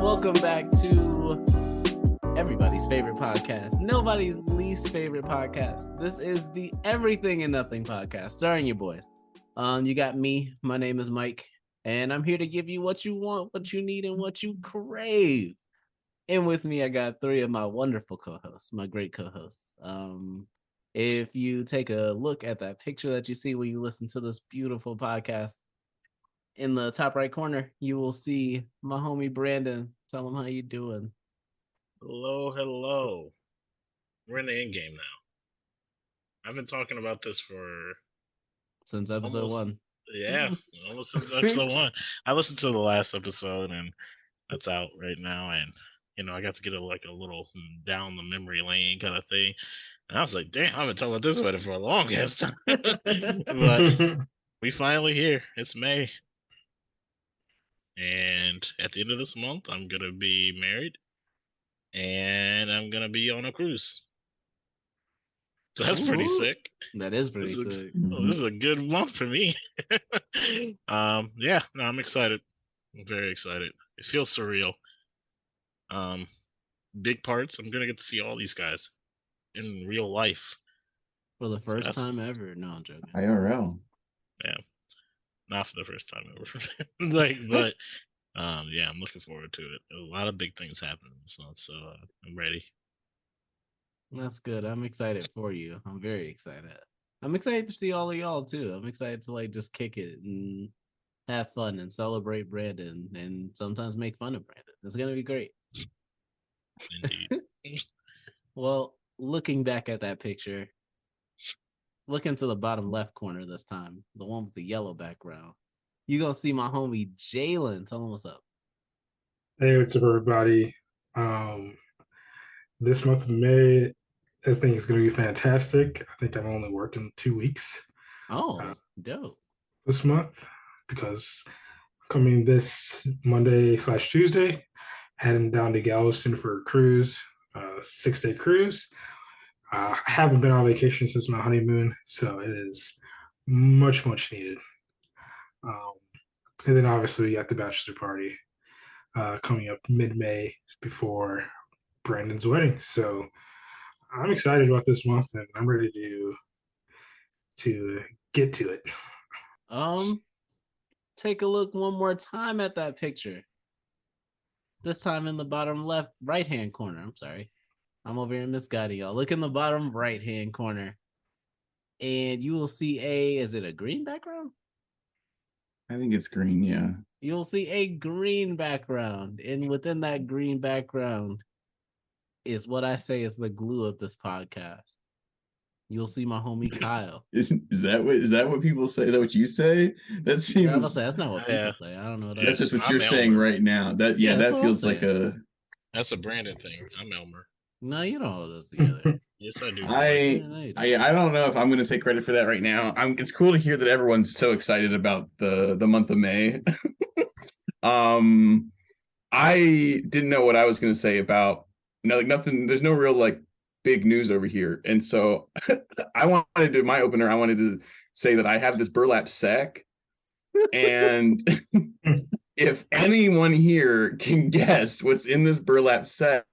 welcome back to everybody's favorite podcast, nobody's least favorite podcast. This is the Everything and Nothing podcast, starring your boys. You got me. My name is Mike, and I'm here to give you what you want, what you need, and what you crave. And with me, I got three of my wonderful co-hosts, my great co-hosts. If you take a look at that picture that you see when you listen to this beautiful podcast, in the top right corner, you will see my homie Brandon. Tell him how you doing. Hello. We're in the end game now. I've been talking about this since episode 1. Yeah, almost since episode 1. I listened to the last episode, and that's out right now. And I got to get a little down the memory lane kind of thing. And I was like, damn, I've been talking about this weather for a long ass time. But we finally here. It's May. And at the end of this month, I'm going to be married. And I'm going to be on a cruise. So that's pretty sick. That is pretty sick. This is a good month for me. I'm excited. I'm very excited. It feels surreal. Big parts. I'm going to get to see all these guys in real life. For the first time ever. No, I'm joking. IRL. Yeah. Not for the first time ever. I'm looking forward to it. A lot of big things happening this month, so I'm ready. That's good. I'm excited for you. I'm very excited. I'm excited to see all of y'all too. I'm excited to just kick it and have fun and celebrate Brandon and sometimes make fun of Brandon. It's gonna be great. Indeed. Well, looking back at that picture, look into the bottom left corner this time, the one with the yellow background. You gonna see my homie Jalen. Tell him what's up. Hey, what's up, everybody? This month of May, I think it's gonna be fantastic. I think I'm only working 2 weeks. Oh, dope. This month, because coming this Monday/Tuesday, heading down to Galveston for a cruise, 6-day cruise. I haven't been on vacation since my honeymoon, so it is much needed. And then obviously we got the bachelor party coming up mid-May before Brandon's wedding. So I'm excited about this month, and I'm ready to get to it. Take a look one more time at that picture. This time in the bottom left, right-hand corner. I'm sorry. I'm over here misguiding y'all. Look in the bottom right-hand corner. And you will see is it a green background? I think it's green, yeah. You'll see a green background. And within that green background is what I say is the glue of this podcast. You'll see my homie Kyle. Is that what people say? Is that what you say? That seems. Yeah, that's not what people say. I don't know. That's just what you're saying right now. That feels like a. That's a Brandon thing. I'm Elmer. No, you don't hold us together. Yes, I do. I don't know if I'm going to take credit for that right now. It's cool to hear that everyone's so excited about the month of May. I didn't know what I was going to say about nothing. There's no real big news over here, and so I wanted to say that I have this burlap sack, and if anyone here can guess what's in this burlap sack,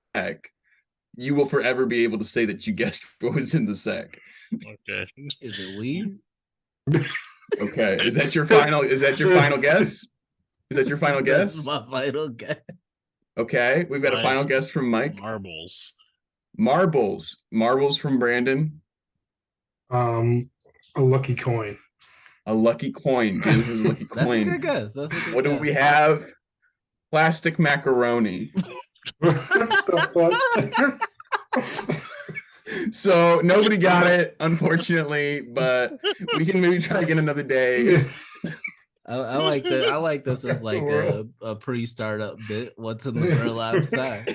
you will forever be able to say that you guessed what was in the sack. Okay. Is it weed? Okay. Is that your final guess? Is that your final guess? That's my final guess. Okay. We've got a final guess from Mike. Marbles from Brandon. A lucky coin. A lucky coin. James has a lucky coin. That's a good guess. What do we have? Plastic macaroni. What the fuck? So nobody got it, unfortunately, but we can maybe try again another day. I like that. I like this as a pre-startup bit. What's in the burlap sack?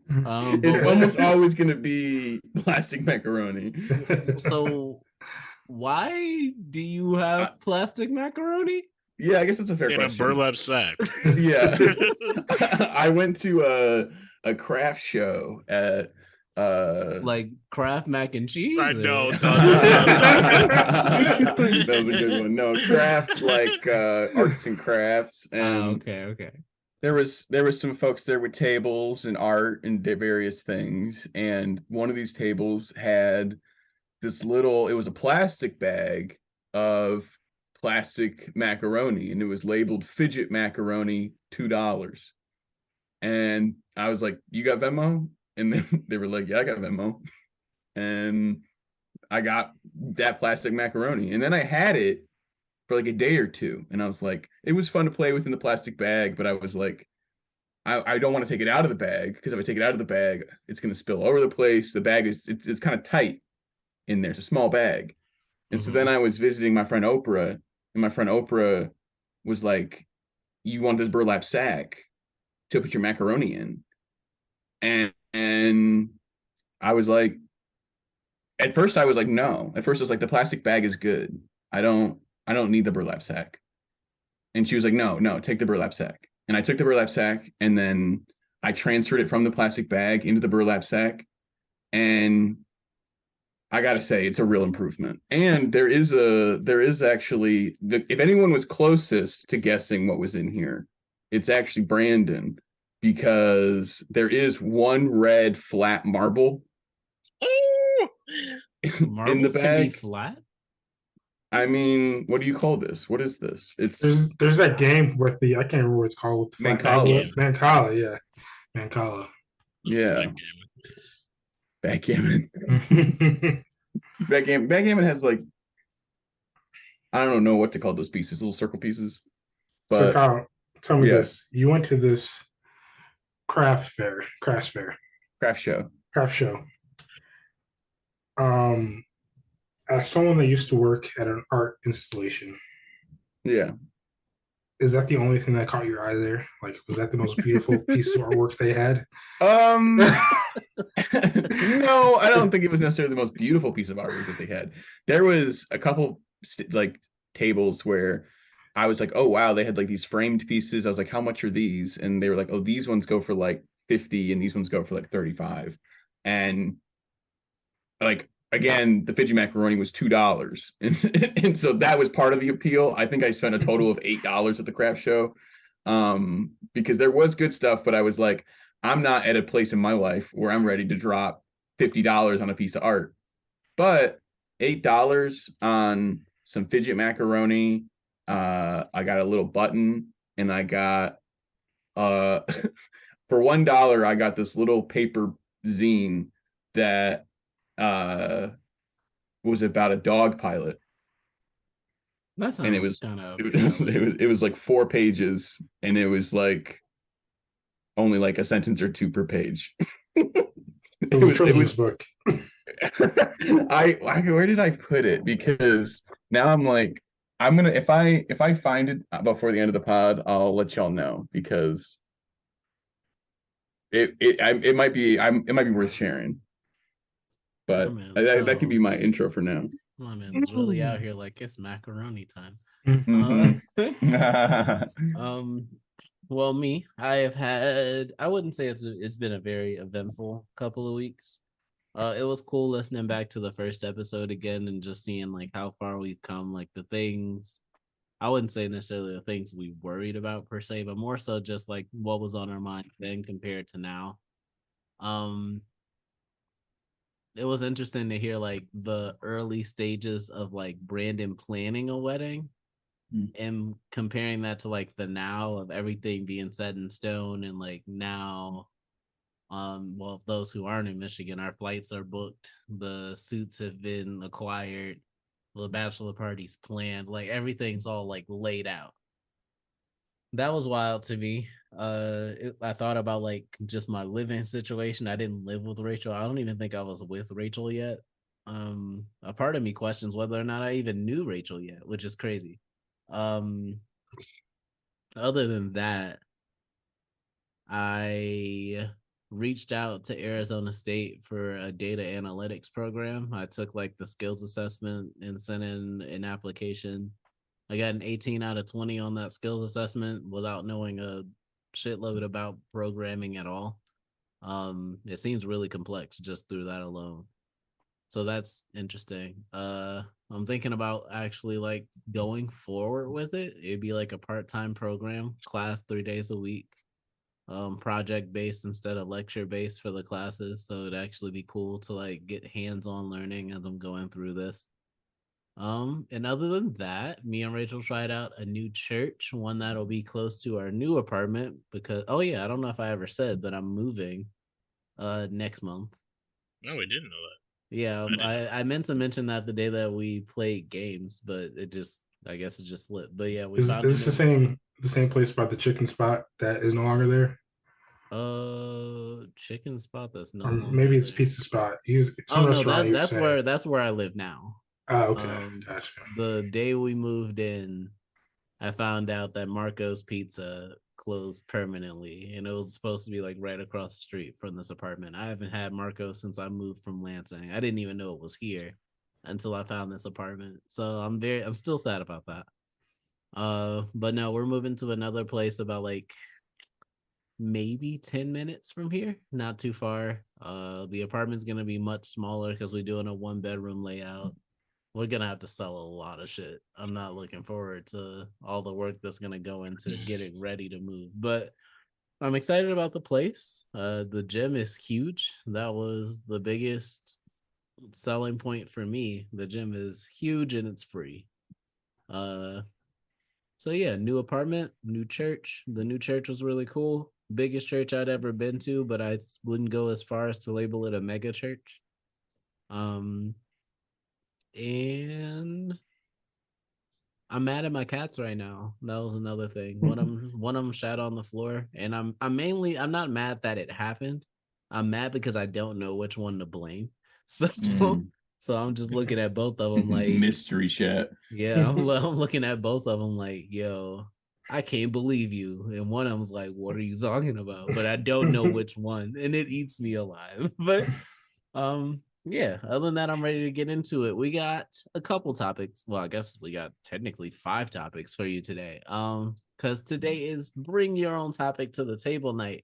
It's almost always going to be plastic macaroni. So why do you have plastic macaroni? Yeah, I guess that's a fair question. In a burlap sack. Yeah. I went to a craft show at Kraft mac and cheese. I know. That was a good one. No, craft arts and crafts. And okay. there was some folks there with tables and art and various things, and one of these tables had this little, it was a plastic bag of plastic macaroni, and it was labeled fidget macaroni, $2. And I was like, you got Venmo? And then they were like, yeah, I got Venmo. And I got that plastic macaroni, and then I had it for like a day or two, and I was like, it was fun to play with in the plastic bag, but I was like, I don't want to take it out of the bag, because if I take it out of the bag, it's going to spill over the place. The bag is it's kind of tight in there. It's a small bag. And so then I was visiting my friend Oprah, and my friend Oprah was like, you want this burlap sack to put your macaroni in? And I was like, at first I was like, no. At first I was like, the plastic bag is good. I don't need the burlap sack. And she was like, no, take the burlap sack. And I took the burlap sack, and then I transferred it from the plastic bag into the burlap sack. And I gotta say, it's a real improvement. And there is actually, if anyone was closest to guessing what was in here, it's actually Brandon, because there is one red flat marble in the Marbles can be bag. flat. I mean, what do you call this? What is this? It's There's that game with the, I can't remember what it's called, with the flat Mancala. Mancala, yeah. Mancala. Yeah, backgammon. Backgammon has like, I don't know what to call those pieces, little circle pieces. So But Kyle, tell me yeah. this. You went to this craft Craft show. show. As someone that used to work at an art installation, Yeah. is that the only thing that caught your eye there? Like, was that the most beautiful piece of artwork they had? No, I don't think it was necessarily the most beautiful piece of artwork that they had. There was a couple like tables where I was like, oh wow, they had like these framed pieces. I was like, how much are these? And they were like, oh, these ones go for like 50 and these ones go for like 35. And like, again, the fidget macaroni was $2. And so that was part of the appeal. I think I spent a total of $8 at the craft show. Because there was good stuff, but I was like, I'm not at a place in my life where I'm ready to drop $50 on a piece of art. But $8 on some fidget macaroni. I got a little button, and I got for $1, I got this little paper zine that was about a dog pilot. That And sounds kind of it was like 4 pages, and it was like only like a sentence or two per page. It was a children's book. Where did I put it? Because now I'm like, I'm gonna, if I find it before the end of the pod, I'll let y'all know, because it might be worth sharing. But that could be my intro for now. My man's really out here like it's macaroni time. Well, me, I wouldn't say it's been a very eventful couple of weeks. It was cool listening back to the first episode again and just seeing like how far we've come, like the things, I wouldn't say necessarily the things we worried about per se, but more so just like what was on our mind then compared to now. It was interesting to hear like the early stages of like Brandon planning a wedding and comparing that to like the now of everything being set in stone, and like now, well, those who aren't in Michigan, our flights are booked, the suits have been acquired, the bachelor party's planned, like everything's all like laid out. That was wild to me. I thought about like just my living situation. I didn't live with Rachel. I don't even think I was with Rachel yet. A part of me questions whether or not I even knew Rachel yet, which is crazy. Other than that, I reached out to Arizona State for a data analytics program. I took like the skills assessment and sent in an application. I got an 18 out of 20 on that skills assessment without knowing a shitload about programming at all. It seems really complex just through that alone. So that's interesting. I'm thinking about actually like going forward with it. It'd be like a part-time program, class 3 days a week. project based instead of lecture based for the classes. So it'd actually be cool to like get hands on learning as I'm going through this. And other than that, me and Rachel tried out a new church, one that'll be close to our new apartment because oh yeah, I don't know if I ever said, but I'm moving next month. No, we didn't know that. Yeah, I didn't know. I meant to mention that the day that we played games, but it just I guess it just slipped. But yeah, we Is found a this new the same place about the chicken spot that is no longer there? chicken spot that's no Or longer maybe it's there. pizza spot. He Oh some no, restaurant you were saying. that's where I live now. Oh, okay. Um Gotcha. the day we moved in, I found out that Marco's Pizza closed permanently, and it was supposed to be like right across the street from this apartment. I haven't had Marco's since I moved from Lansing. I didn't even know it was here until I found this apartment. So I'm still sad about that. But no, we're moving to another place about like maybe 10 minutes from here, not too far. The apartment's gonna be much smaller because we're doing a 1 bedroom layout. We're gonna have to sell a lot of shit. I'm not looking forward to all the work that's gonna go into getting ready to move, but I'm excited about the place. The gym is huge. That was the biggest selling point for me. The gym is huge and it's free. Uh, so yeah, new apartment, new church. The new church was really cool. Biggest church I'd ever been to, but I wouldn't go as far as to label it a mega church. Um, and I'm mad at my cats right now. That was another thing. One of them shat on the floor, and I'm not mad that it happened. I'm mad because I don't know which one to blame. So so I'm just looking at both of them like Mystery chat. yeah, I'm looking at both of them like, yo, I can't believe you. And one of them's like, what are you talking about? But I don't know which one, and it eats me alive. But yeah, other than that, I'm ready to get into it. We got a couple topics. Well, I guess we got technically 5 topics for you today. Because today is bring your own topic to the table night,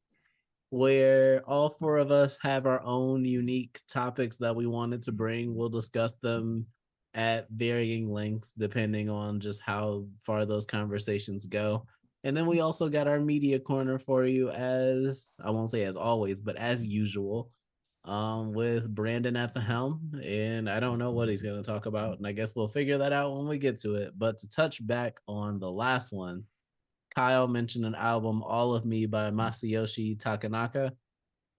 where all 4 of us have our own unique topics that we wanted to bring. We'll discuss them at varying lengths depending on just how far those conversations go. And then we also got our media corner for you, as I won't say as always, but as usual, with Brandon at the helm. And I don't know what he's going to talk about. And I guess we'll figure that out when we get to it. But to touch back on the last one, Kyle mentioned an album, All of Me by Masayoshi Takanaka.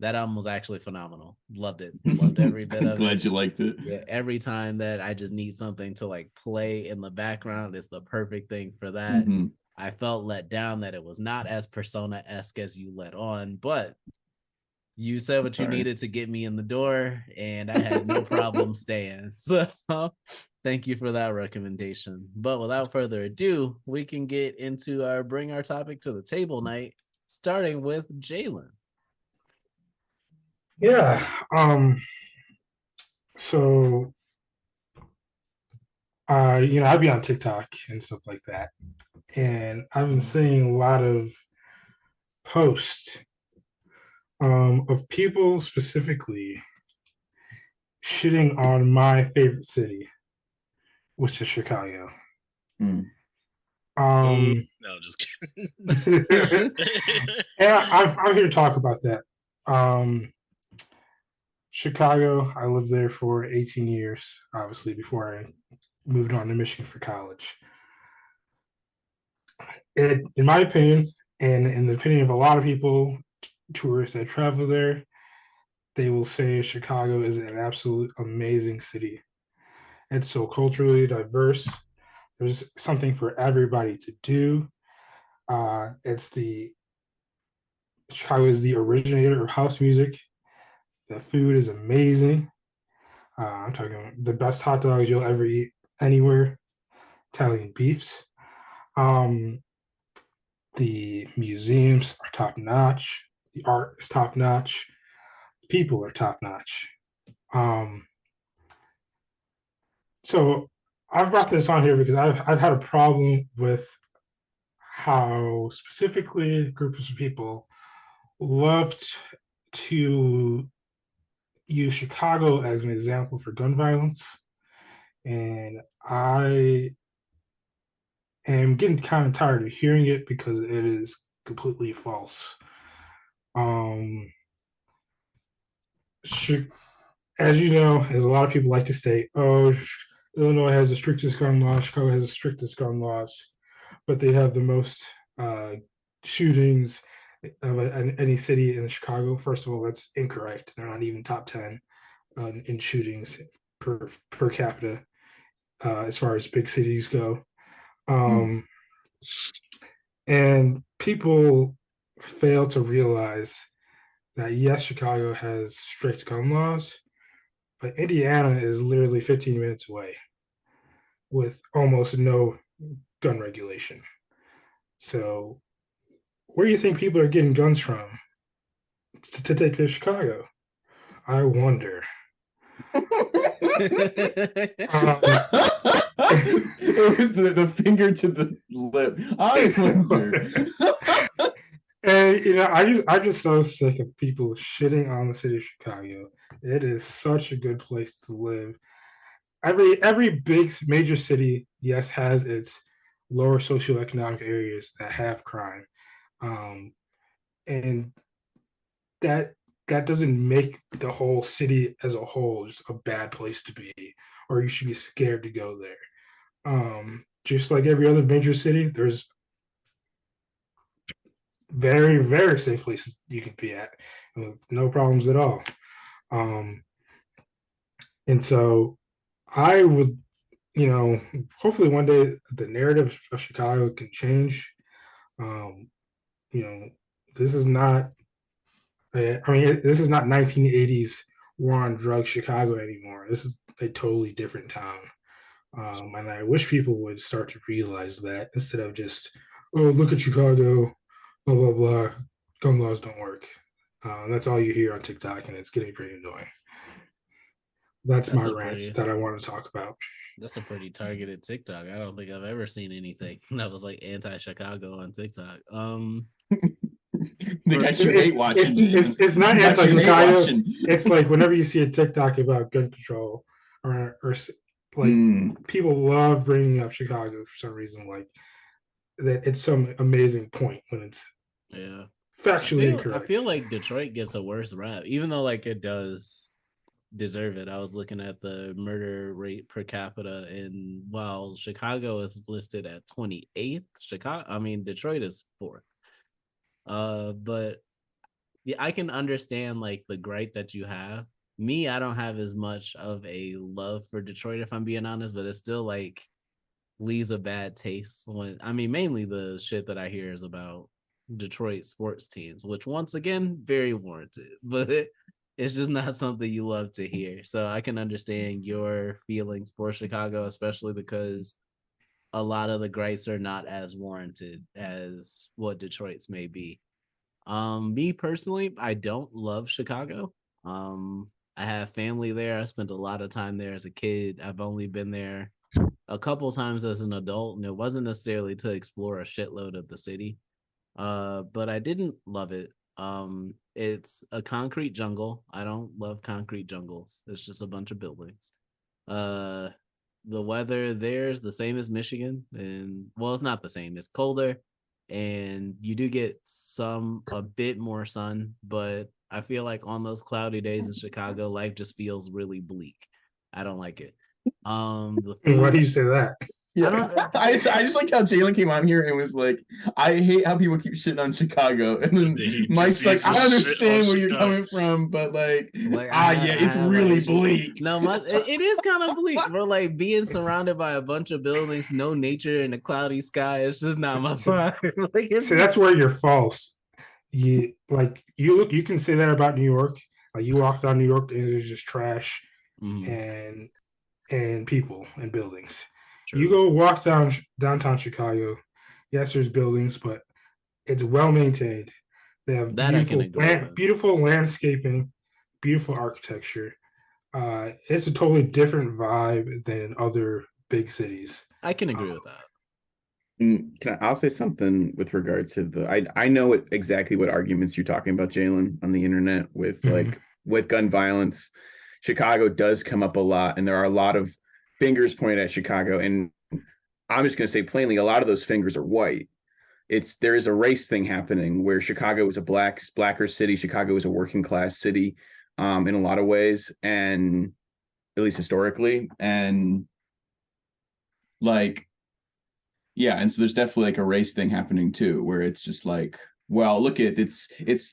That album was actually phenomenal. Loved it. Loved every bit of Glad it. you liked it. Yeah, every time that I just need something to like play in the background, it's the perfect thing for that. I felt let down that it was not as Persona-esque as you let on, but you said what you needed to get me in the door, and I had no problem staying. So thank you for that recommendation. But without further ado, we can get into our bring our topic to the table night, starting with Jalen. Yeah. So I'd be on TikTok and stuff like that. And I've been seeing a lot of posts of people specifically shitting on my favorite city, which is Chicago. No, just kidding. Yeah, I'm here to talk about that. Chicago, I lived there for 18 years, obviously, before I moved on to Michigan for college. In my opinion, and in the opinion of a lot of people, tourists that travel there, they will say Chicago is an absolute amazing city. It's so culturally diverse. There's something for everybody to do. Chicago is the originator of house music. The food is amazing. I'm talking the best hot dogs you'll ever eat anywhere. Italian beefs. The museums are top notch. The art is top notch. People are top notch. So I've brought this on here because I've had a problem with how specifically groups of people loved to use Chicago as an example for gun violence. And I am getting kind of tired of hearing it because it is completely false. As you know, as a lot of people like to state, oh, Illinois has the strictest gun laws, Chicago has the strictest gun laws, but they have the most shootings of any city in Chicago. First of all, that's incorrect. They're not even top 10 in shootings per capita as far as big cities go. And people fail to realize that, yes, Chicago has strict gun laws, but Indiana is literally 15 minutes away with almost no gun regulation. So where do you think people are getting guns from to take to Chicago? I wonder. It was the finger to the lip. I wonder. And I'm just so sick of people shitting on the city of Chicago. It is such a good place to live. Every big major city, yes, has its lower socioeconomic areas that have crime, and that doesn't make the whole city as a whole just a bad place to be, or you should be scared to go there. Just like every other major city, there's very, very safe places you can be at with no problems at all. And so I would, hopefully one day the narrative of Chicago can change. This is not, this is not 1980s war on drugs Chicago anymore. This is a totally different town. And I wish people would start to realize that instead of just, oh, look at Chicago, blah, blah, blah. Gun laws don't work. That's all you hear on TikTok, and it's getting pretty annoying. That's my rant that I want to talk about. That's a pretty targeted TikTok. I don't think I've ever seen anything that was like anti-Chicago on TikTok. I should hate watching. It's not anti-Chicago. It's like whenever you see a TikTok about gun control or like people love bringing up Chicago for some reason, like that it's some amazing point when it's factually incorrect. I feel like Detroit gets a worse rap, even though like it does deserve it. I was looking at the murder rate per capita, and while Chicago is listed at 28th, Detroit is 4th. But yeah, I can understand like the gripe that you have. Me, I don't have as much of a love for Detroit, if I'm being honest, but it's still like leaves a bad taste when mainly the shit that I hear is about Detroit sports teams, which once again, very warranted, but it's just not something you love to hear. So I can understand your feelings for Chicago, especially because a lot of the gripes are not as warranted as what Detroit's may be. Me personally, I don't love Chicago. I have family there. I spent a lot of time there as a kid. I've only been there a couple times as an adult, and it wasn't necessarily to explore a shitload of the city. But I didn't love it. It's a concrete jungle. I don't love concrete jungles. It's just a bunch of buildings. The weather there's the same as Michigan, and well, it's not the same. It's colder, and you do get a bit more sun, but I feel like on those cloudy days in Chicago, life just feels really bleak. I don't like it. Why do you say that? Yeah. I just like how Jalen came on here and was like, I hate how people keep shitting on Chicago. And then Mike's like, I understand where you're coming from, but it's really bleak. No, it is kind of bleak. We're like being surrounded by a bunch of buildings, no nature, and a cloudy sky. It's just not my vibe. See, that's where you're false. You can say that about New York. Like you walk down New York and there's just trash and people and buildings. True. You go walk downtown Chicago. Yes, there's buildings, but it's well maintained. They have beautiful landscaping, beautiful architecture. It's a totally different vibe than other big cities. I can agree with that. I'll say something with regard to I know exactly what arguments you're talking about, Jalen, on the internet with with gun violence. Chicago does come up a lot, and there are a lot of fingers pointed at Chicago, and I'm just going to say plainly, a lot of those fingers are white. there is a race thing happening where Chicago is a blacker city. Chicago is a working class city, in a lot of ways, and at least historically, and like, yeah, and so there's definitely like a race thing happening too, where it's just like, well, look at it's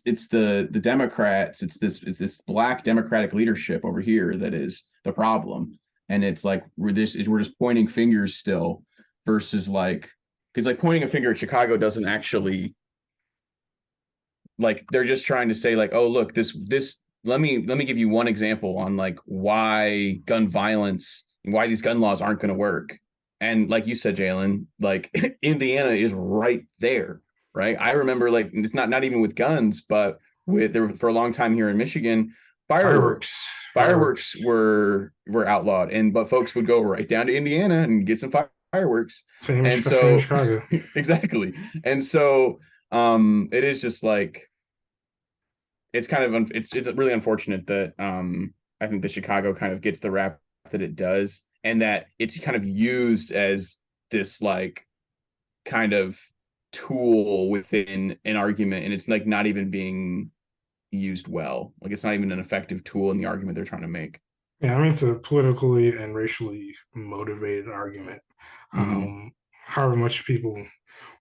the Democrats, it's this black Democratic leadership over here that is the problem, and it's like we're just pointing fingers still, versus like, because like pointing a finger at Chicago doesn't actually, like, they're just trying to say like, oh look, this let me give you one example on like why gun violence, why these gun laws aren't going to work. And like you said, Jalen, like Indiana is right there, right? I remember, like, it's not even with guns, but with there for a long time here in Michigan, fireworks were outlawed, and but folks would go right down to Indiana and get some fireworks. Same And same in so Chicago. exactly. And so it is just like, it's kind of it's really unfortunate that I think that Chicago kind of gets the rap that it does, and that it's kind of used as this like kind of tool within an argument, and it's like not even being used well. Like, it's not even an effective tool in the argument they're trying to make. Yeah, I mean, it's a politically and racially motivated argument. Mhm. However much people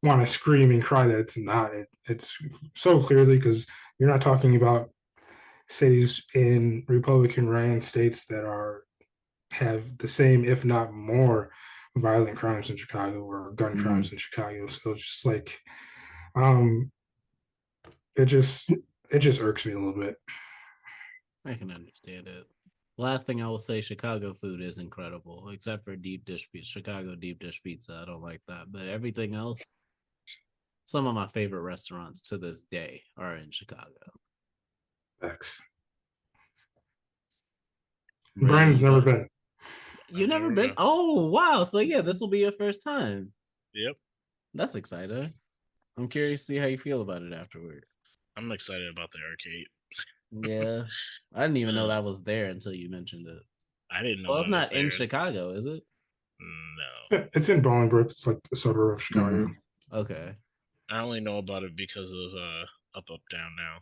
want to scream and cry that it's not, it's so clearly, because you're not talking about cities in Republican ran states that have the same, if not more, violent crimes in Chicago, or gun crimes Mhm. in Chicago. So it's just like, um, it just it just irks me a little bit. I can understand it. Last thing I will say, Chicago food is incredible, except for deep dish pizza. Chicago deep dish pizza, I don't like that. But everything else, some of my favorite restaurants to this day are in Chicago. Facts. Brandon, Brandon's you never got? been. You I've never never been? been. Oh, wow. So yeah, this will be your first time. Yep, That's exciting. I'm curious to see how you feel about it afterward. I'm excited about the arcade. Yeah. I didn't even know Uh, that was there until you mentioned it. I didn't know Well, it's it was not in there. Chicago, is it? No, It's in Bolingbrook. It's like a suburb of Chicago. Mhm. Okay. I only know about it because of Up Down Now.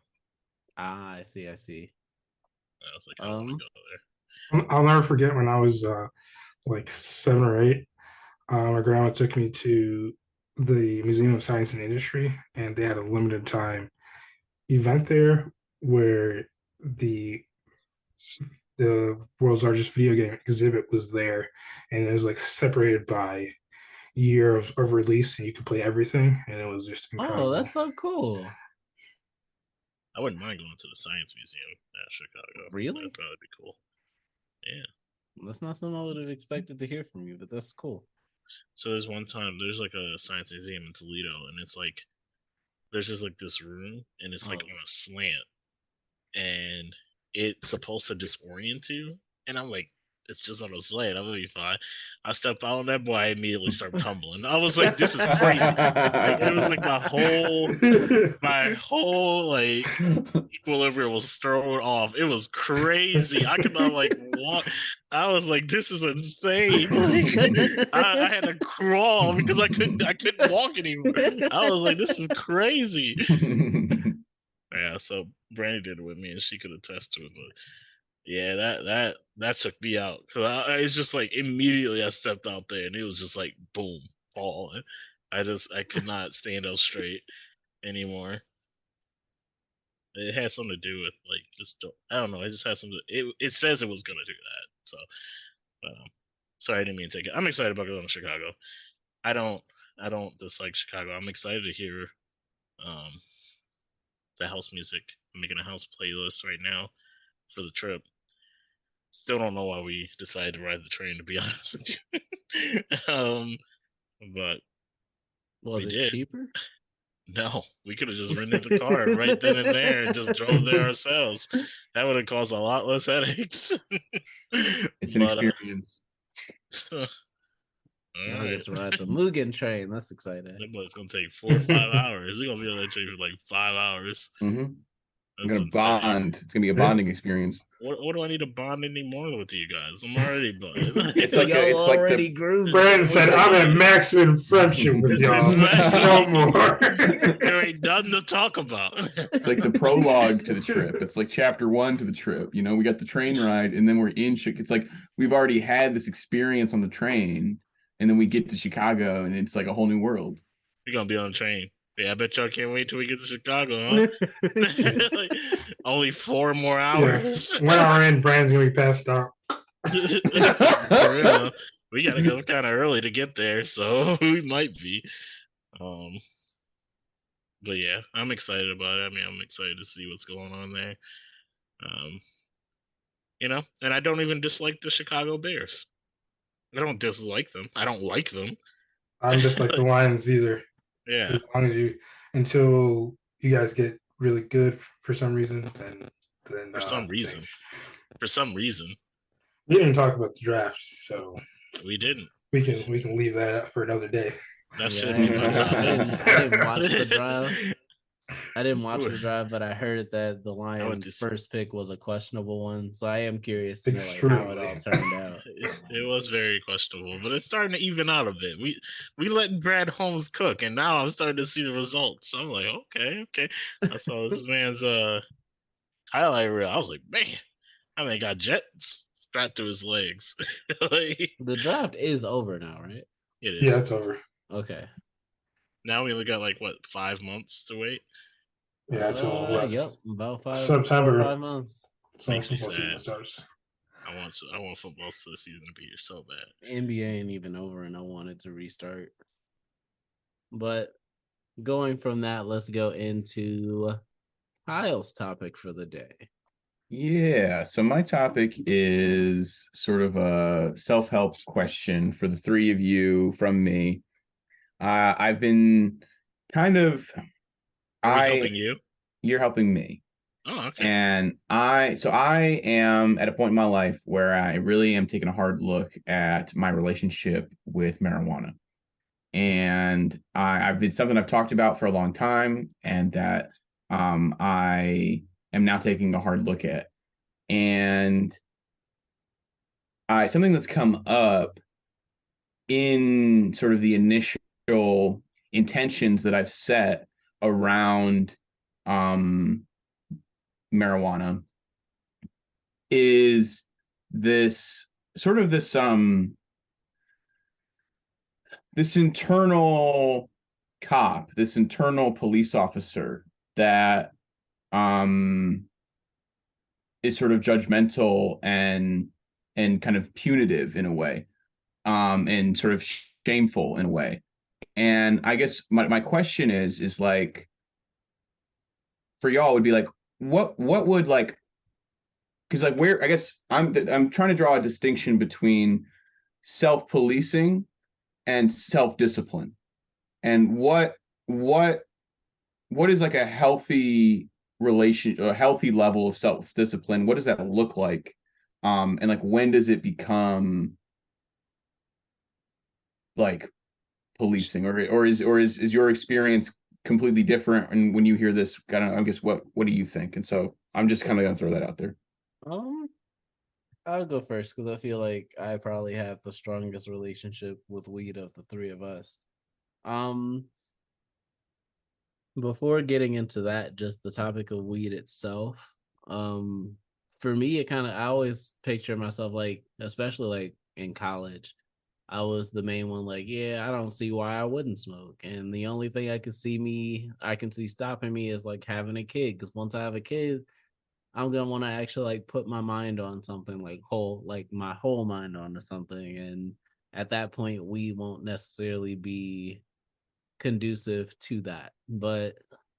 Ah, I see, I see. I was like, I want to Um, go there. I'll never forget when I was like 7 or 8. My grandma took me to the Museum of Science and Industry, and they had a limited time event there where the world's largest video game exhibit was there, and it was like separated by year of release, and you could play everything, and it was just oh, incredible. that's so cool. I wouldn't mind going to the Science Museum at Chicago. Really? That'd probably be cool. Yeah. That's not something I would have expected to hear from you, but that's cool. So there's one time there's like a science museum in Toledo, and it's like there's just like this room, and it's like Oh. on a slant, and it's supposed to disorient you. And I'm like, it's just on a slant. I'm gonna be fine. I step out on that boy, I immediately start tumbling. I was like, this is crazy. Like, it was like my whole like equilibrium was thrown off. It was crazy. I could not like walk. I was like, this is insane. Like, I had to crawl because I couldn't walk anymore. I was like, this is crazy. Yeah, so Brandy did it with me, and she could attest to it. But yeah, that took me out, because it's just like immediately I stepped out there, and it was just like boom, falling. I could not stand up straight anymore. It had something to do with like just I don't know. It just has something. It says it was gonna do that. So, sorry, I didn't mean to take it. I'm excited about going to Chicago. I don't dislike Chicago. I'm excited to hear um the house music. I'm making a house playlist right now for the trip. Still don't know why we decided to ride the train, to be honest with you. But Was we it did. cheaper? No, we could have just rented the car right then and there and just drove there ourselves. That would have caused a lot less headaches. It's an But experience. all Y'all right, get to ride the Mugen train. That's exciting. that boy's gonna take 4 or 5 hours. We're gonna be on that train for like 5 hours. Mm-hmm. I'm That's gonna insane. bond. It's gonna be a bonding experience. What do I need to bond anymore with you guys? I'm already bonded. It's like Y'all it's like already the groomed. Brandon said, "I'm at maximum friendship with y'all. Exactly. No more." There ain't nothing to talk about. It's like the prologue to the trip. It's like chapter 1 to the trip. You know, we got the train ride, and then we're in Chicago. It's like we've already had this experience on the train, and then we get to Chicago, and it's like a whole new world. We're gonna be on the train. Yeah, I bet y'all can't wait till we get to Chicago, huh? Like, only 4 more hours. 1 hour in, Brandon's gonna be passed out. For real. We gotta go kind of early to get there, so we might be. But yeah, I'm excited about it. I mean, I'm excited to see what's going on there. And I don't even dislike the Chicago Bears. I don't dislike them. I don't like them. I'm just like the Lions either. Yeah. As long as until you guys get really good for some reason, then For some reason. change. For some reason. We didn't talk about the draft, so We didn't. we can leave that up for another day. That should be my topic. I didn't watch the drive. I didn't watch the drive, but I heard that the Lions' first pick was a questionable one. So I am curious to know how it all turned out. It was very questionable, but it's starting to even out a bit. We let Brad Holmes cook, and now I'm starting to see the results. I'm like, okay. I saw this man's highlight reel. I was like, man, I mean, got jets strapped to his legs. The draft is over now, right? It is. Yeah, it's over. Okay. Now we only got 5 months to wait. Yeah, until yep, about 5 September. 5 months. Makes me football season sad. starts. I want football season to be here so bad. NBA ain't even over, and I want it to restart. But going from that, let's go into Kyle's topic for the day. Yeah, so my topic is sort of a self-help question for the three of you from me. I've been kind of helping you? You're helping me. Oh, okay. And I am at a point in my life where I really am taking a hard look at my relationship with marijuana. And I've been something I've talked about for a long time, and that I am now taking a hard look at. And something that's come up in sort of the initial intentions that I've set around marijuana is this sort of this internal cop, this internal police officer that is sort of judgmental and kind of punitive in a way, and sort of shameful in a way. And I guess my question is like, for y'all would be like, what would like, because like where I guess I'm trying to draw a distinction between self-policing and self-discipline, and what is like a healthy relation, a healthy level of self-discipline. What does that look like, and like when does it become like policing, or is your experience completely different? And when you hear this, I guess what do you think? And so I'm just kind of gonna throw that out there. I'll go first because I feel like I probably have the strongest relationship with weed of the three of us. Before getting into that, just the topic of weed itself. For me, I always picture myself like, especially like in college, I was the main one. Like, yeah, I don't see why I wouldn't smoke, and the only thing I can see stopping me is like having a kid. Because once I have a kid, I'm gonna want to actually like put my mind on something, like my whole mind onto something, and at that point, we won't necessarily be conducive to that. But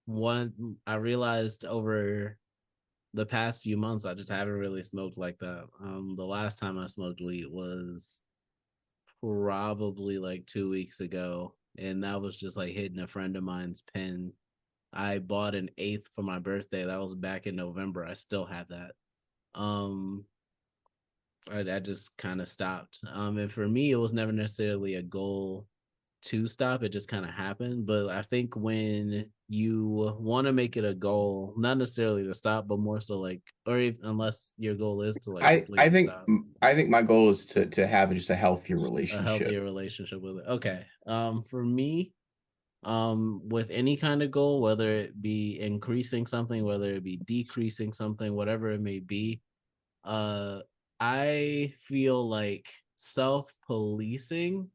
I realized over the past few months, I just haven't really smoked like that. The last time I smoked weed was probably like 2 weeks ago, and that was just like hitting a friend of mine's pen. I bought an eighth for my birthday. That was back in November. I still have that. I just kind of stopped. And for me, it was never necessarily a goal to stop. It just kind of happened. But I think when you want to make it a goal, not necessarily to stop, but more so like, or if, unless your goal is to like I completely think stop, my goal is to have just a healthier a relationship. healthier relationship with it. Okay. For me, with any kind of goal, whether it be increasing something, whether it be decreasing something, whatever it may be, uh, I feel like self-policing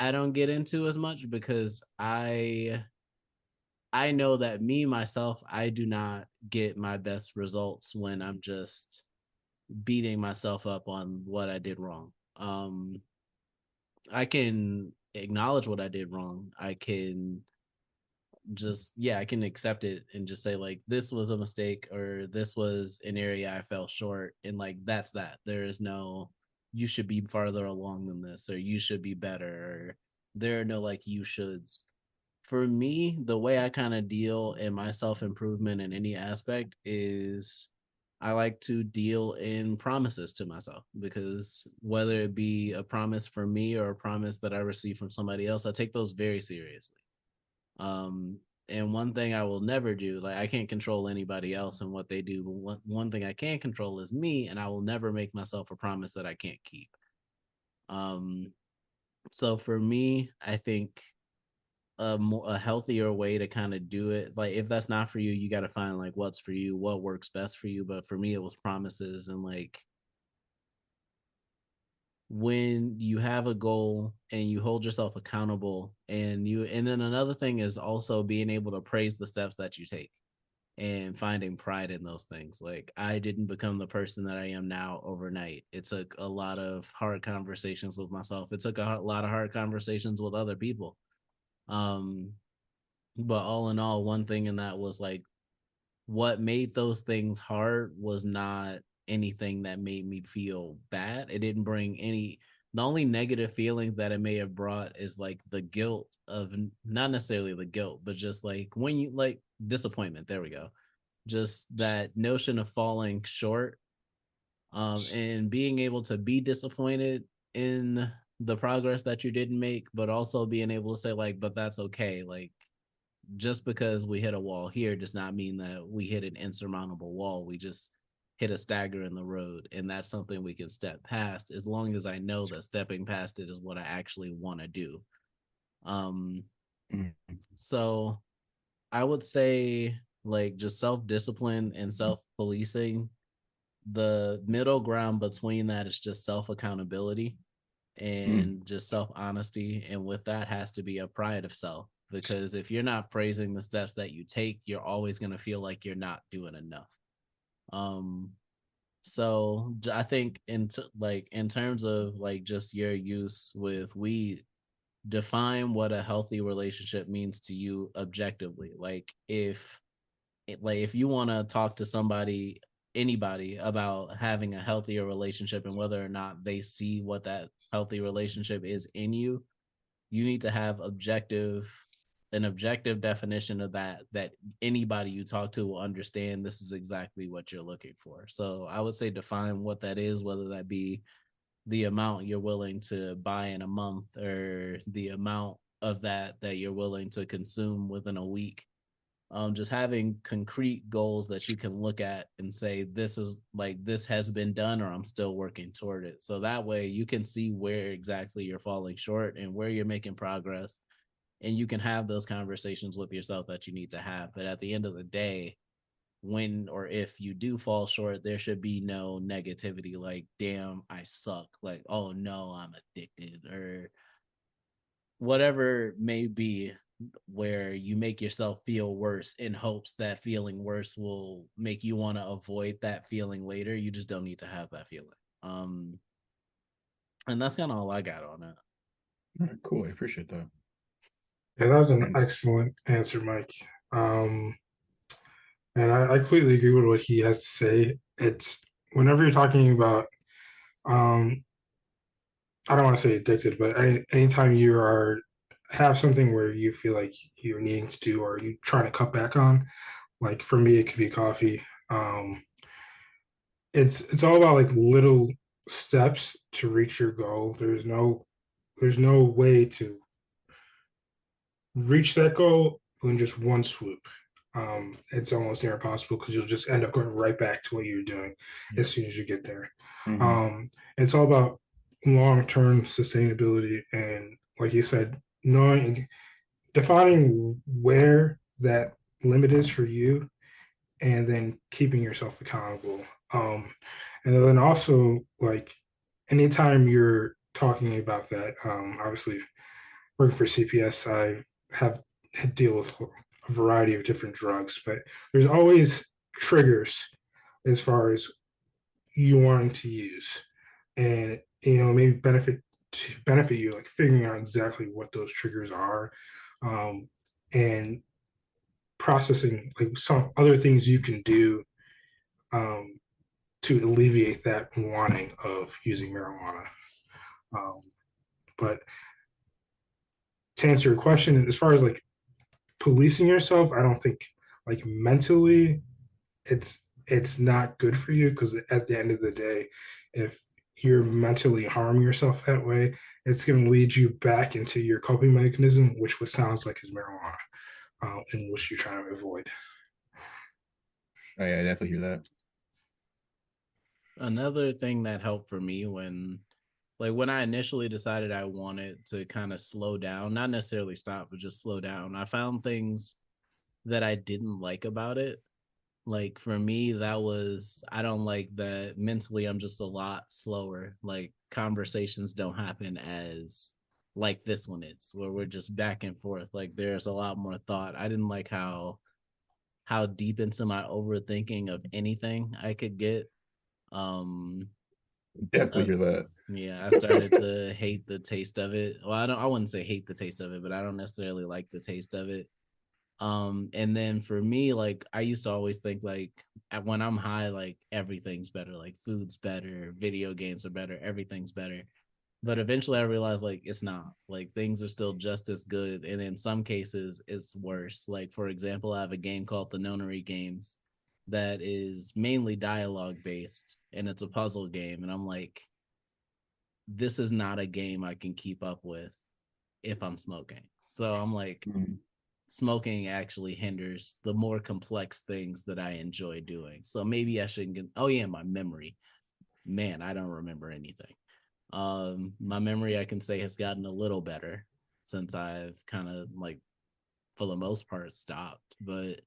I don't get into as much because I know that me myself I do not get my best results when I'm just beating myself up on what I did wrong. I can acknowledge what I did wrong. I can just I can accept it and just say like this was a mistake or this was an area I fell short and like that's that. There is no you should be farther along than this or you should be better or there are no like you shoulds. For me, the way I kind of deal in my self-improvement in any aspect is I like to deal in promises to myself because whether it be a promise for me or a promise that I receive from somebody else, I take those very seriously. Um, and one thing I will never do, like I can't control anybody else and what they do, but one thing I can control is me, and I will never make myself a promise that I can't keep. Um, so for me, I think a healthier way to kind of do it, like if that's not for you, you got to find like what's for you, what works best for you. But for me, it was promises and like when you have a goal and you hold yourself accountable and then another thing is also being able to praise the steps that you take and finding pride in those things. Like I didn't become the person that I am now overnight. It took a lot of hard conversations with myself. It took a lot of hard conversations with other people. um but all in all, one thing in that was like what made those things hard was not anything that made me feel bad. It didn't bring any. The only negative feeling that it may have brought is like the guilt of not necessarily the guilt, but just like when you like disappointment. There we go. Just that notion of falling short, and being able to be disappointed in the progress that you didn't make, but also being able to say like, but that's okay. Like just because we hit a wall here does not mean that we hit an insurmountable wall. We just hit a stagger in the road, and that's something we can step past as long as I know that stepping past it is what I actually want to do. Um, Mm. so I would say like just self-discipline and self-policing. The middle ground between that is just self-accountability Mm. and just self honesty. And with that has to be a pride of self. Because if you're not praising the steps that you take, you're always going to feel like you're not doing enough. Um, so I think like in terms of like just your use with weed, define what a healthy relationship means to you objectively. Like if you want to talk to somebody anybody about having a healthier relationship and whether or not they see what that healthy relationship is in you, you need to have an objective definition of that anybody you talk to will understand this is exactly what you're looking for. So I would say define what that is, whether that be the amount you're willing to buy in a month or the amount of that you're willing to consume within a week. Just having concrete goals that you can look at and say this is like this has been done or I'm still working toward it, so that way you can see where exactly you're falling short and where you're making progress, and you can have those conversations with yourself that you need to have. But at the end of the day, when or if you do fall short, there should be no negativity like damn I suck, like oh no I'm addicted, or whatever may be, where you make yourself feel worse in hopes that feeling worse will make you want to avoid that feeling later. You just don't need to have that feeling. um and that's kind of all I got on it. All right, cool. I appreciate that. Yeah, that was an And excellent answer, Mike. Um, and I completely agree with what he has to say. It's whenever you're talking about, um, I don't want to say addicted, but anytime you are have something where you feel like you're needing to do or you trying to cut back on, like for me, it could be coffee. It's all about like little steps to reach your goal. There's no way to reach that goal in just one swoop. It's almost impossible because you'll just end up going right back to what you're doing as soon as you get there. It's all about long-term sustainability and, like you said, defining where that limit is for you, and then keeping yourself accountable. And then also, like, anytime you're talking about that, obviously working for CPS, I have had deal with a variety of different drugs, but there's always triggers as far as you wanting to use, and maybe benefit you, like figuring out exactly what those triggers are, and processing like some other things you can do um, to alleviate that wanting of using marijuana. Um, but to answer your question, as far as like policing yourself, I don't think like mentally it's not good for you, because at the end of the day, if you're mentally harming yourself that way, it's going to lead you back into your coping mechanism, which what sounds like is marijuana, and which you're trying to avoid. Oh, yeah, I definitely hear that. Another thing that helped for me when I initially decided I wanted to kind of slow down, not necessarily stop, but just slow down, I found things that I didn't like about it. Like for me, that was, I don't like that mentally I'm just a lot slower. Like conversations don't happen as like this one is, where we're just back and forth. Like there's a lot more thought. I didn't like how deep into my overthinking of anything I could get. Um Definitely hear that. yeah, I started to hate the taste of it. Well, I wouldn't say hate the taste of it, but I don't necessarily like the taste of it. And then for me, like I used to always think like when I'm high, like everything's better, like food's better, video games are better, everything's better. But eventually I realized like it's not. Like things are still just as good, and in some cases it's worse. Like for example, I have a game called the Nonary Games that is mainly dialogue based, and it's a puzzle game, and I'm like, this is not a game I can keep up with if I'm smoking. So I'm like, smoking actually hinders the more complex things that I enjoy doing. So maybe I shouldn't get, oh yeah, my memory. Man, I don't remember anything. My memory, I can say, has gotten a little better since I've kind of like, for the most part, stopped. But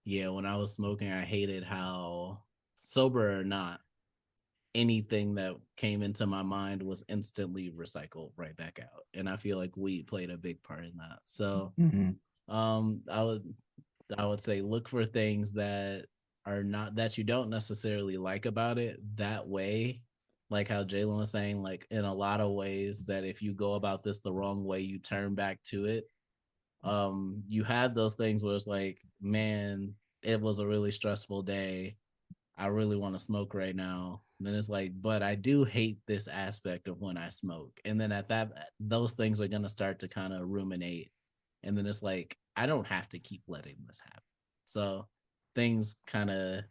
yeah, when I was smoking, I hated how, sober or not, anything that came into my mind was instantly recycled right back out. And I feel like weed played a big part in that. So I would say look for things that are not, that you don't necessarily like about it. That way, like how Jalen was saying, like in a lot of ways, that if you go about this the wrong way, you turn back to it. You had those things where it's like, man, it was a really stressful day, I really want to smoke right now. And then it's like, but I do hate this aspect of when I smoke. And then at that, those things are going to start to kind of ruminate. And then it's like, I don't have to keep letting this happen. So things kind of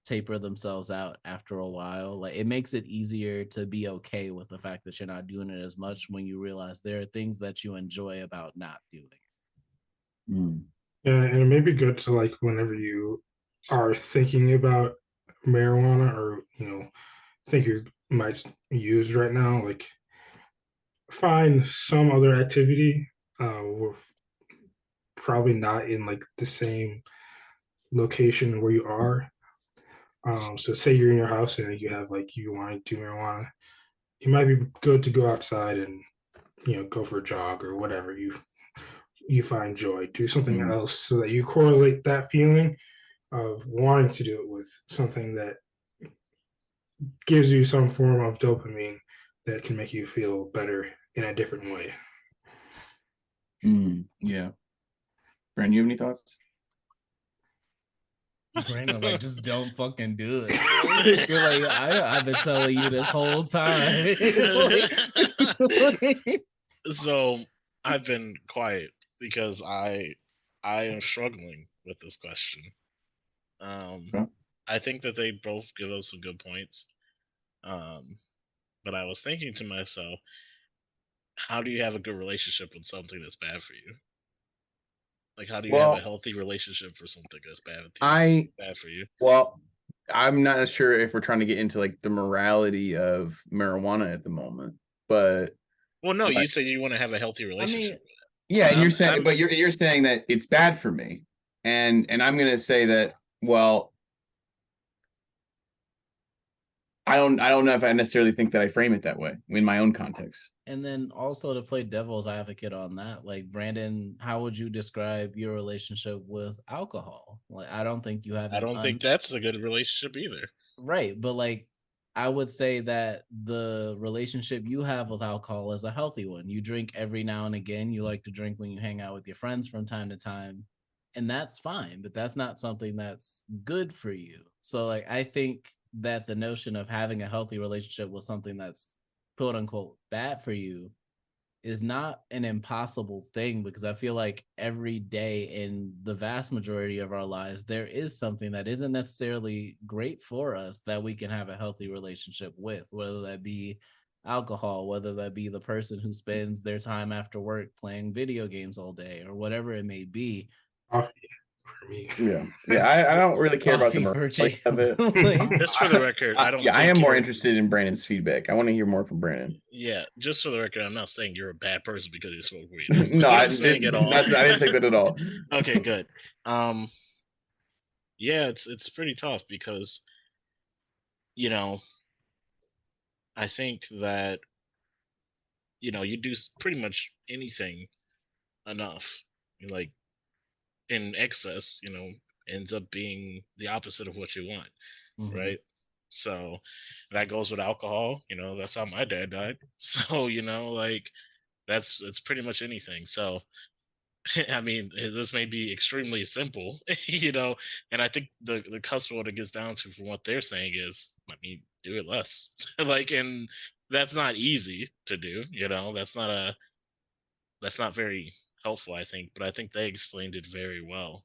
taper themselves out after a while. Like it makes it easier to be okay with the fact that you're not doing it as much when you realize there are things that you enjoy about not doing it. Yeah, and it may be good to, like, whenever you are thinking about marijuana, or think you might use right now, like find some other activity, probably not in like the same location where you are. So say you're in your house and you have like, you want to do marijuana, it might be good to go outside and go for a jog or whatever you find joy. Do something else so that you correlate that feeling of wanting to do it with something that gives you some form of dopamine that can make you feel better in a different way. Yeah. Brandon, you have any thoughts? Brandon, like, just don't fucking do it. You're like, I've been telling you this whole time. So I've been quiet because I am struggling with this question. I think that they both give us some good points. But I was thinking to myself, how do you have a good relationship with something that's bad for you? Like, how do you have a Well, healthy relationship for something that's I bad for you? well, I'm not sure if we're trying to get into like the morality of marijuana at the moment, but Well, no, you like, say you want to have a healthy I mean, relationship. yeah, and you're saying, I'm but you're saying that it's bad for me, and I'm gonna say that, well, I don't know if I necessarily think that I frame it that way in my own context. and then also to play devil's advocate on that, like Brandon, how would you describe your relationship with alcohol? Like, I don't think you have I an don't think that's a good relationship either. right, but like I would say that the relationship you have with alcohol is a healthy one. You drink every now and again. You like to drink when you hang out with your friends from time to time, and that's fine, but that's not something that's good for you. So like I think that the notion of having a healthy relationship with something that's quote unquote bad for you is not an impossible thing, because I feel like every day in the vast majority of our lives, there is something that isn't necessarily great for us that we can have a healthy relationship with, whether that be alcohol, whether that be the person who spends their time after work playing video games all day, or whatever it may be. Coffee for me. Yeah. I don't really care about the Coffee for morality of it. Jalen. Just for the record, I don't Yeah, I think am more you're. interested in Brandon's feedback. I want to hear more from Brandon. Yeah, just for the record, I'm not saying you're a bad person because you smoke weed. That's No, not what I I'm saying at all. didn't say that at all. Okay, good. Um, yeah, it's pretty tough because you know I think that you do pretty much anything enough, like in excess, ends up being the opposite of what you want, Mhm. right? So that goes with alcohol. That's how my dad died. So like that's pretty much anything. So I mean, this may be extremely simple, and I think the cusp of what it gets down to from what they're saying is, I mean, do it less. Like, and that's not easy to do, that's not very helpful, I think, but I think they explained it very well.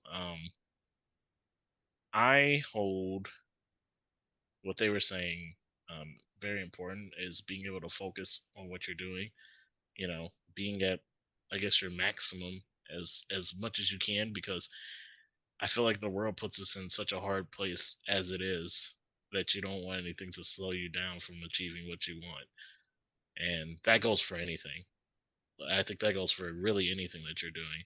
I hold what they were saying very important is being able to focus on what you're doing, being at, I guess, your maximum as much as you can, because I feel like the world puts us in such a hard place as it is that you don't want anything to slow you down from achieving what you want. And that goes for anything. I think that goes for really anything that you're doing,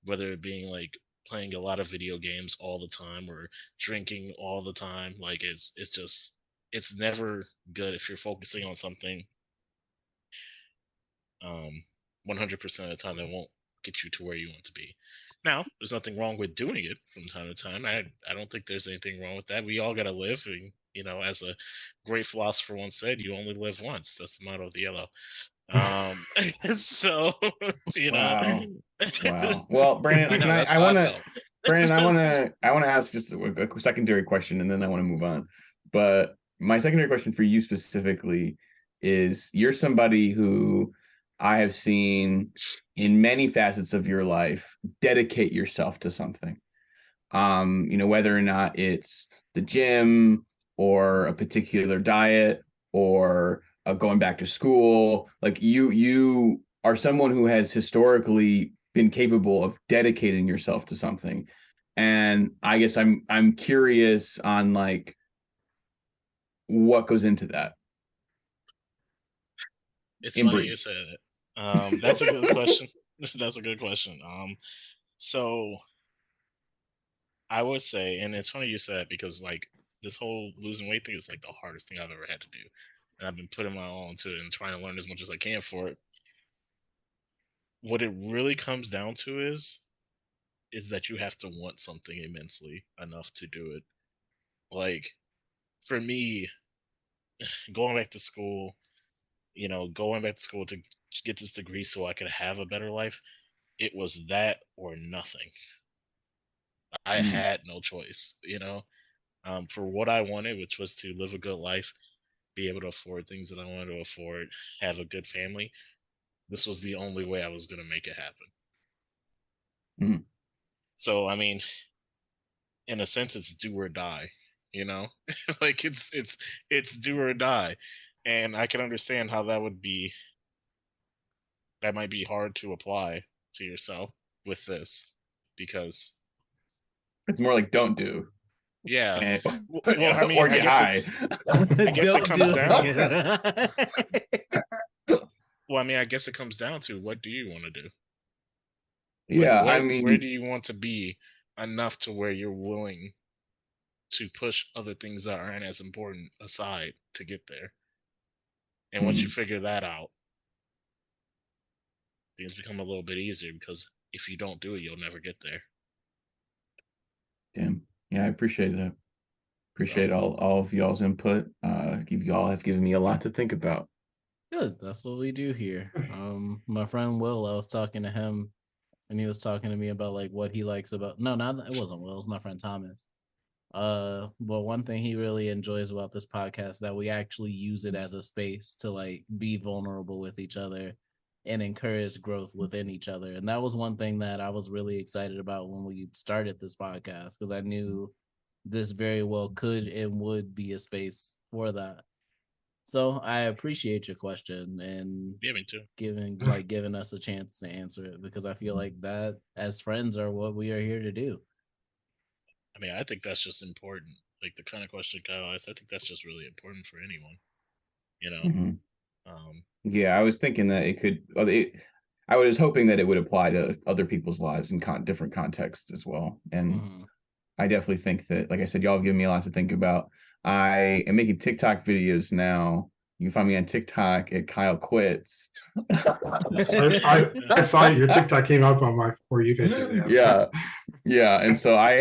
whether it being like playing a lot of video games all the time or drinking all the time. Like it's never good if you're focusing on something um 100% of the time that won't get you to where you want to be. Now, there's nothing wrong with doing it from time to time. I don't think there's anything wrong with that. We all got to live, and as a great philosopher once said, you only live once. That's the motto of the yellow. um so you know Wow. Wow. Well, Brandon, I can know that's I how I want to felt. Brandon, I want to ask just a secondary question, and then I want to move on. But my secondary question for you specifically is, you're somebody who I have seen in many facets of your life dedicate yourself to something. Whether or not it's the gym or a particular diet or going back to school, like you are someone who has historically been capable of dedicating yourself to something. And I guess I'm curious on like what goes into that It's in funny you brief. said it. That's a good question. That's a good question. So I would say, and it's funny you said it, because like this whole losing weight thing is like the hardest thing I've ever had to do, and I've been putting my all into it and trying to learn as much as I can for it. What it really comes down to is that you have to want something immensely enough to do it. Like, for me, going back to school, going back to school to get this degree so I could have a better life, it was that or nothing. I Mm, had no choice, for what I wanted, which was to live a good life, be able to afford things that I wanted to afford, have a good family. This was the only way I was going to make it happen. mm. So, I mean, in a sense, it's do or die, you know, like it's do or die, and I can understand how that might be hard to apply to yourself with this. because It's more like don't do. yeah. Well, I mean, or get high. I guess it comes down. down. Well, I mean, I guess it comes down to what do you want to do? Yeah, Like, I mean, where do you want to be enough to where you're willing to push other things that aren't as important aside to get there? And once you figure that out, things become a little bit easier because if you don't do it, you'll never get there. damn. Yeah, I appreciate that. Appreciate all of y'all's input. Y'all have given me a lot to think about. Good. That's what we do here. My friend Will, I was talking to him, and he was talking to me about like what he likes about. No, not it wasn't Will. It was my friend Thomas. But one thing he really enjoys about this podcast that we actually use it as a space to like be vulnerable with each other and encourage growth within each other. And that was one thing that I was really excited about when we started this podcast because I knew this very well could and would be a space for that. So I appreciate your question and Yeah, me too. giving us a chance to answer it because I feel like that as friends are what we are here to do. I mean, I think that's just important. Like the kind of question Kyle asked, I think that's just really important for anyone. You know. Mhm. Yeah, I was thinking that it could. I was hoping that it would apply to other people's lives in different contexts as well. And I definitely think that, like I said, y'all have given me a lot to think about. I am making TikTok videos now. You can find me on TikTok at Kyle Quits. I saw your TikTok came up on my For You page. Yeah. And so I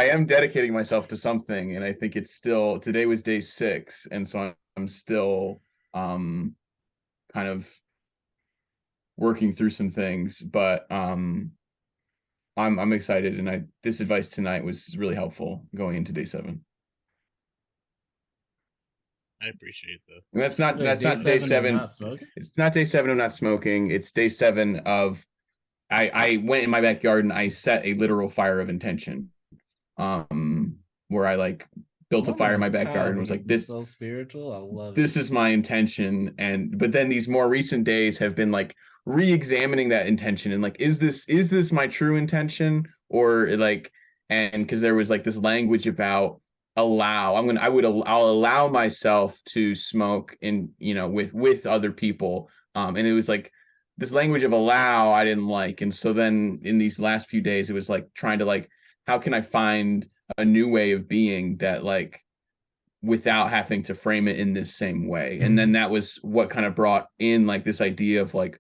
am dedicating myself to something, and I think it's still, today was day 6, and so I'm still kind of working through some things, but I'm excited, and this advice tonight was really helpful going into day 7. I appreciate that. And that's not day 7. Not smoking? It's not day 7 of not smoking. It's day 7 of I went in my backyard and I set a literal fire of intention. Where I like built a fire in my backyard and was like, this so spiritual. I love this it. is my intention. But then these more recent days have been like re-examining that intention and like, is this my true intention? Or like, and because there was like this language about I'll allow myself to smoke in, with other people. And it was like this language of allow I didn't like. And so then in these last few days, it was like trying to like, how can I find a new way of being that like without having to frame it in this same way. And then that was what kind of brought in like this idea of like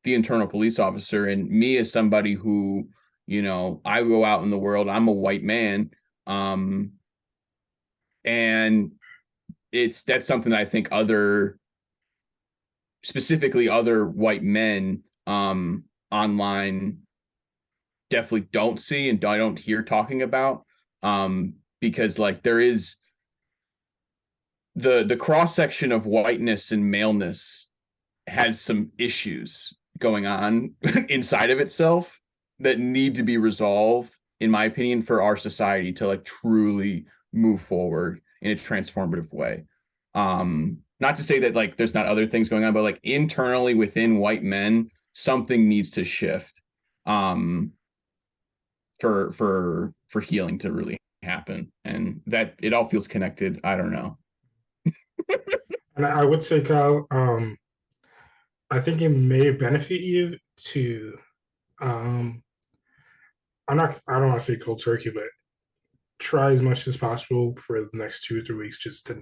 the internal police officer, and me as somebody who, I go out in the world, I'm a white man. And that's something that I think specifically other white men online definitely don't see and I don't hear talking about, because like there is the cross section of whiteness and maleness has some issues going on inside of itself that need to be resolved, in my opinion, for our society to like truly move forward in a transformative way. Not to say that like there's not other things going on, but like internally within white men, something needs to shift for healing to really happen. And that it all feels connected. I don't know. And I would say, Kyle, I think it may benefit you to I don't want to say cold turkey, but try as much as possible for the next 2 or 3 weeks just to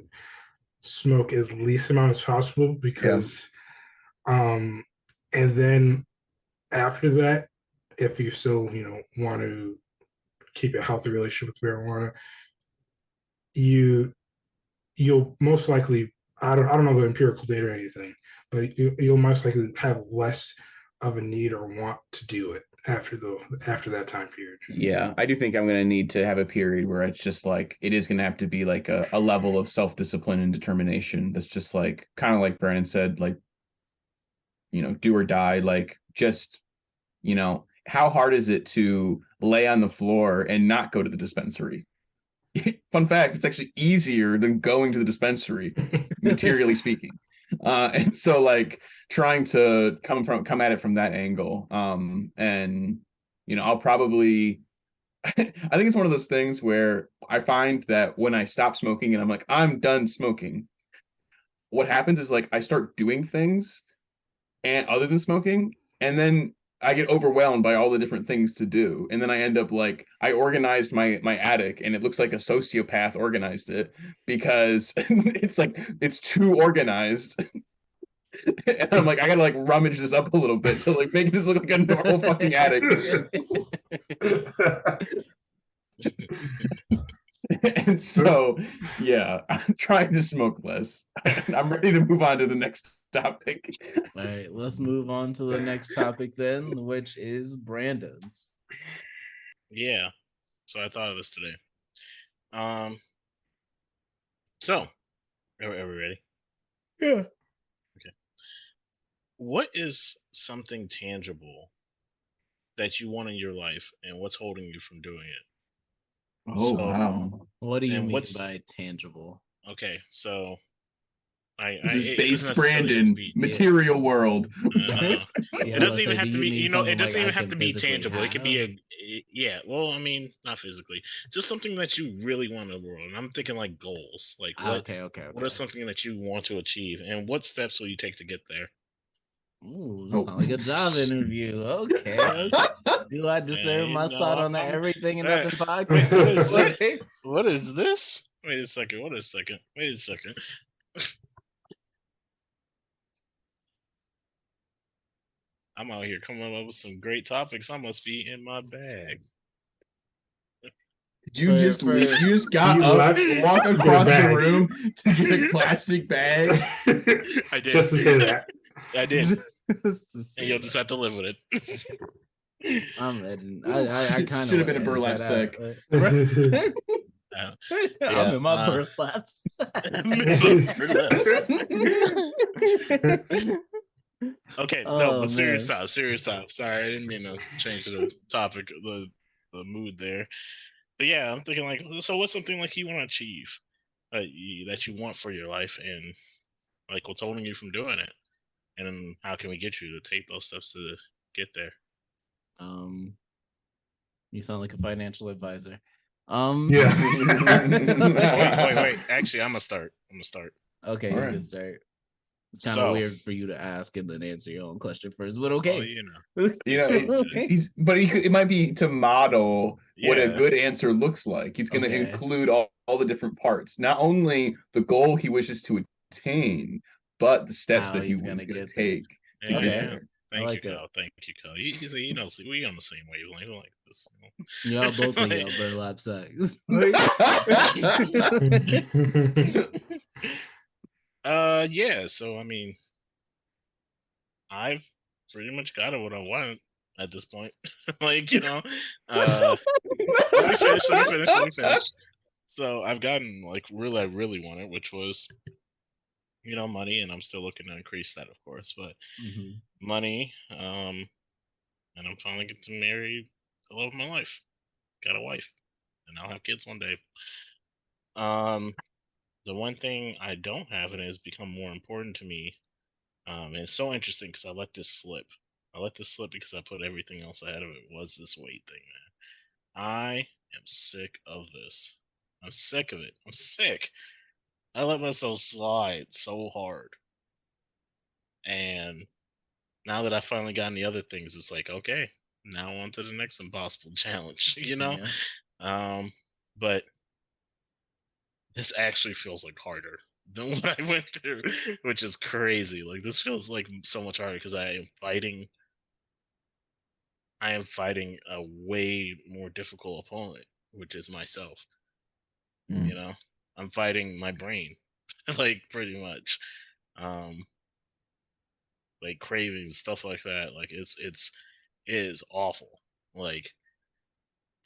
smoke as least amount as possible, because and then after that, if you still want to keep a healthy relationship with marijuana, you'll most likely, I don't know the empirical data or anything, but you'll most likely have less of a need or want to do it after that time period. Yeah, I do think I'm going to need to have a period where it's just like it is going to have to be like a level of self-discipline and determination that's just like kind of like Brandon said, like do or die. Like just how hard is it to lay on the floor and not go to the dispensary? Fun fact, it's actually easier than going to the dispensary, materially speaking. And so like trying to come at it from that angle, and I'll probably I think it's one of those things where I find that when I stop smoking and I'm like, I'm done smoking, what happens is like I start doing things and other than smoking, and then I get overwhelmed by all the different things to do. And then I end up like I organized my attic and it looks like a sociopath organized it because it's like it's too organized. And I'm like, I gotta like rummage this up a little bit to like make this look like a normal fucking attic. And so, yeah, I'm trying to smoke less. I'm ready to move on to the next topic. All right, let's move on to the next topic then, which is Brandon's. Yeah. So I thought of this today. So are we ready? Yeah. Okay. What is something tangible that you want in your life, and what's holding you from doing it? Oh, wow. What do you And mean what's- by tangible? Okay, so This is it base doesn't necessarily have to Brandon, be. material world. Yeah, It I doesn't was even say, have do to you be. mean It something doesn't like even I have can to be physically tangible. It could be have? yeah. Well, I mean, not physically. Just something that you really want in the world. And I'm thinking like goals. Like Okay. what is something that you want to achieve, and what steps will you take to get there? Ooh, Oh. sounds like a job interview. Okay. Do I deserve my spot on the Everything and Nothing podcast? What is that? Okay. What is this? Wait a second. Wait a second. I'm out here coming up with some great topics. I must be in my bag. Did you just leave? You just got You up, left walk to get a across the bag. room to get a plastic bag. I did. Just to say that. I did. Just to say And you'll that. just have to live with it. I'm editing. I kind of Should have been a burlap sack. I'm in my burlap sack. Okay, Oh, no, but serious man. time. Sorry, I didn't mean to change the topic, the mood there. But yeah, I'm thinking like, so what's something like you want to achieve, that you want for your life, and like what's holding you from doing it, and then how can we get you to take those steps to get there? You sound like a financial advisor. Yeah. Wait. Actually, I'm gonna start. Okay, All you right. can start. It's kind of So- weird for you to ask and then answer your own question first, but Oh, okay. you know. It might be to model what a Yeah. good answer looks like. He's going to Okay. include all the different parts, not only the goal he wishes to attain, but the steps How that he he's was gonna going to get there. take to Okay. get there. Thank like you, it. Kyle. Thank you, Kyle. You know, we on the same wavelength. We like this. Y'all both in your burlap sacks. Yeah. So I mean, I've pretty much got what I want at this point. Like, you know, let me finish. So I've gotten like I really wanted, which was, you know, money, and I'm still looking to increase that, of course, but money, and I'm trying to get to marry the love of my life. Got a wife, and I'll have kids one day. The one thing I don't have, and it has become more important to me, and it's so interesting because I let this slip. Because I put everything else ahead of it. Was this weight thing, man? I am sick of this. I'm sick of it. I'm sick. I let myself slide so hard. And now that I've finally gotten the other things, it's like, okay, now on to the next impossible challenge, you know? Yeah. But this actually feels like harder than what I went through, which is crazy. Like this feels like so much harder because I am fighting a way more difficult opponent, which is myself. You know, I'm fighting my brain, like pretty much, like cravings, stuff like that. Like it is awful. Like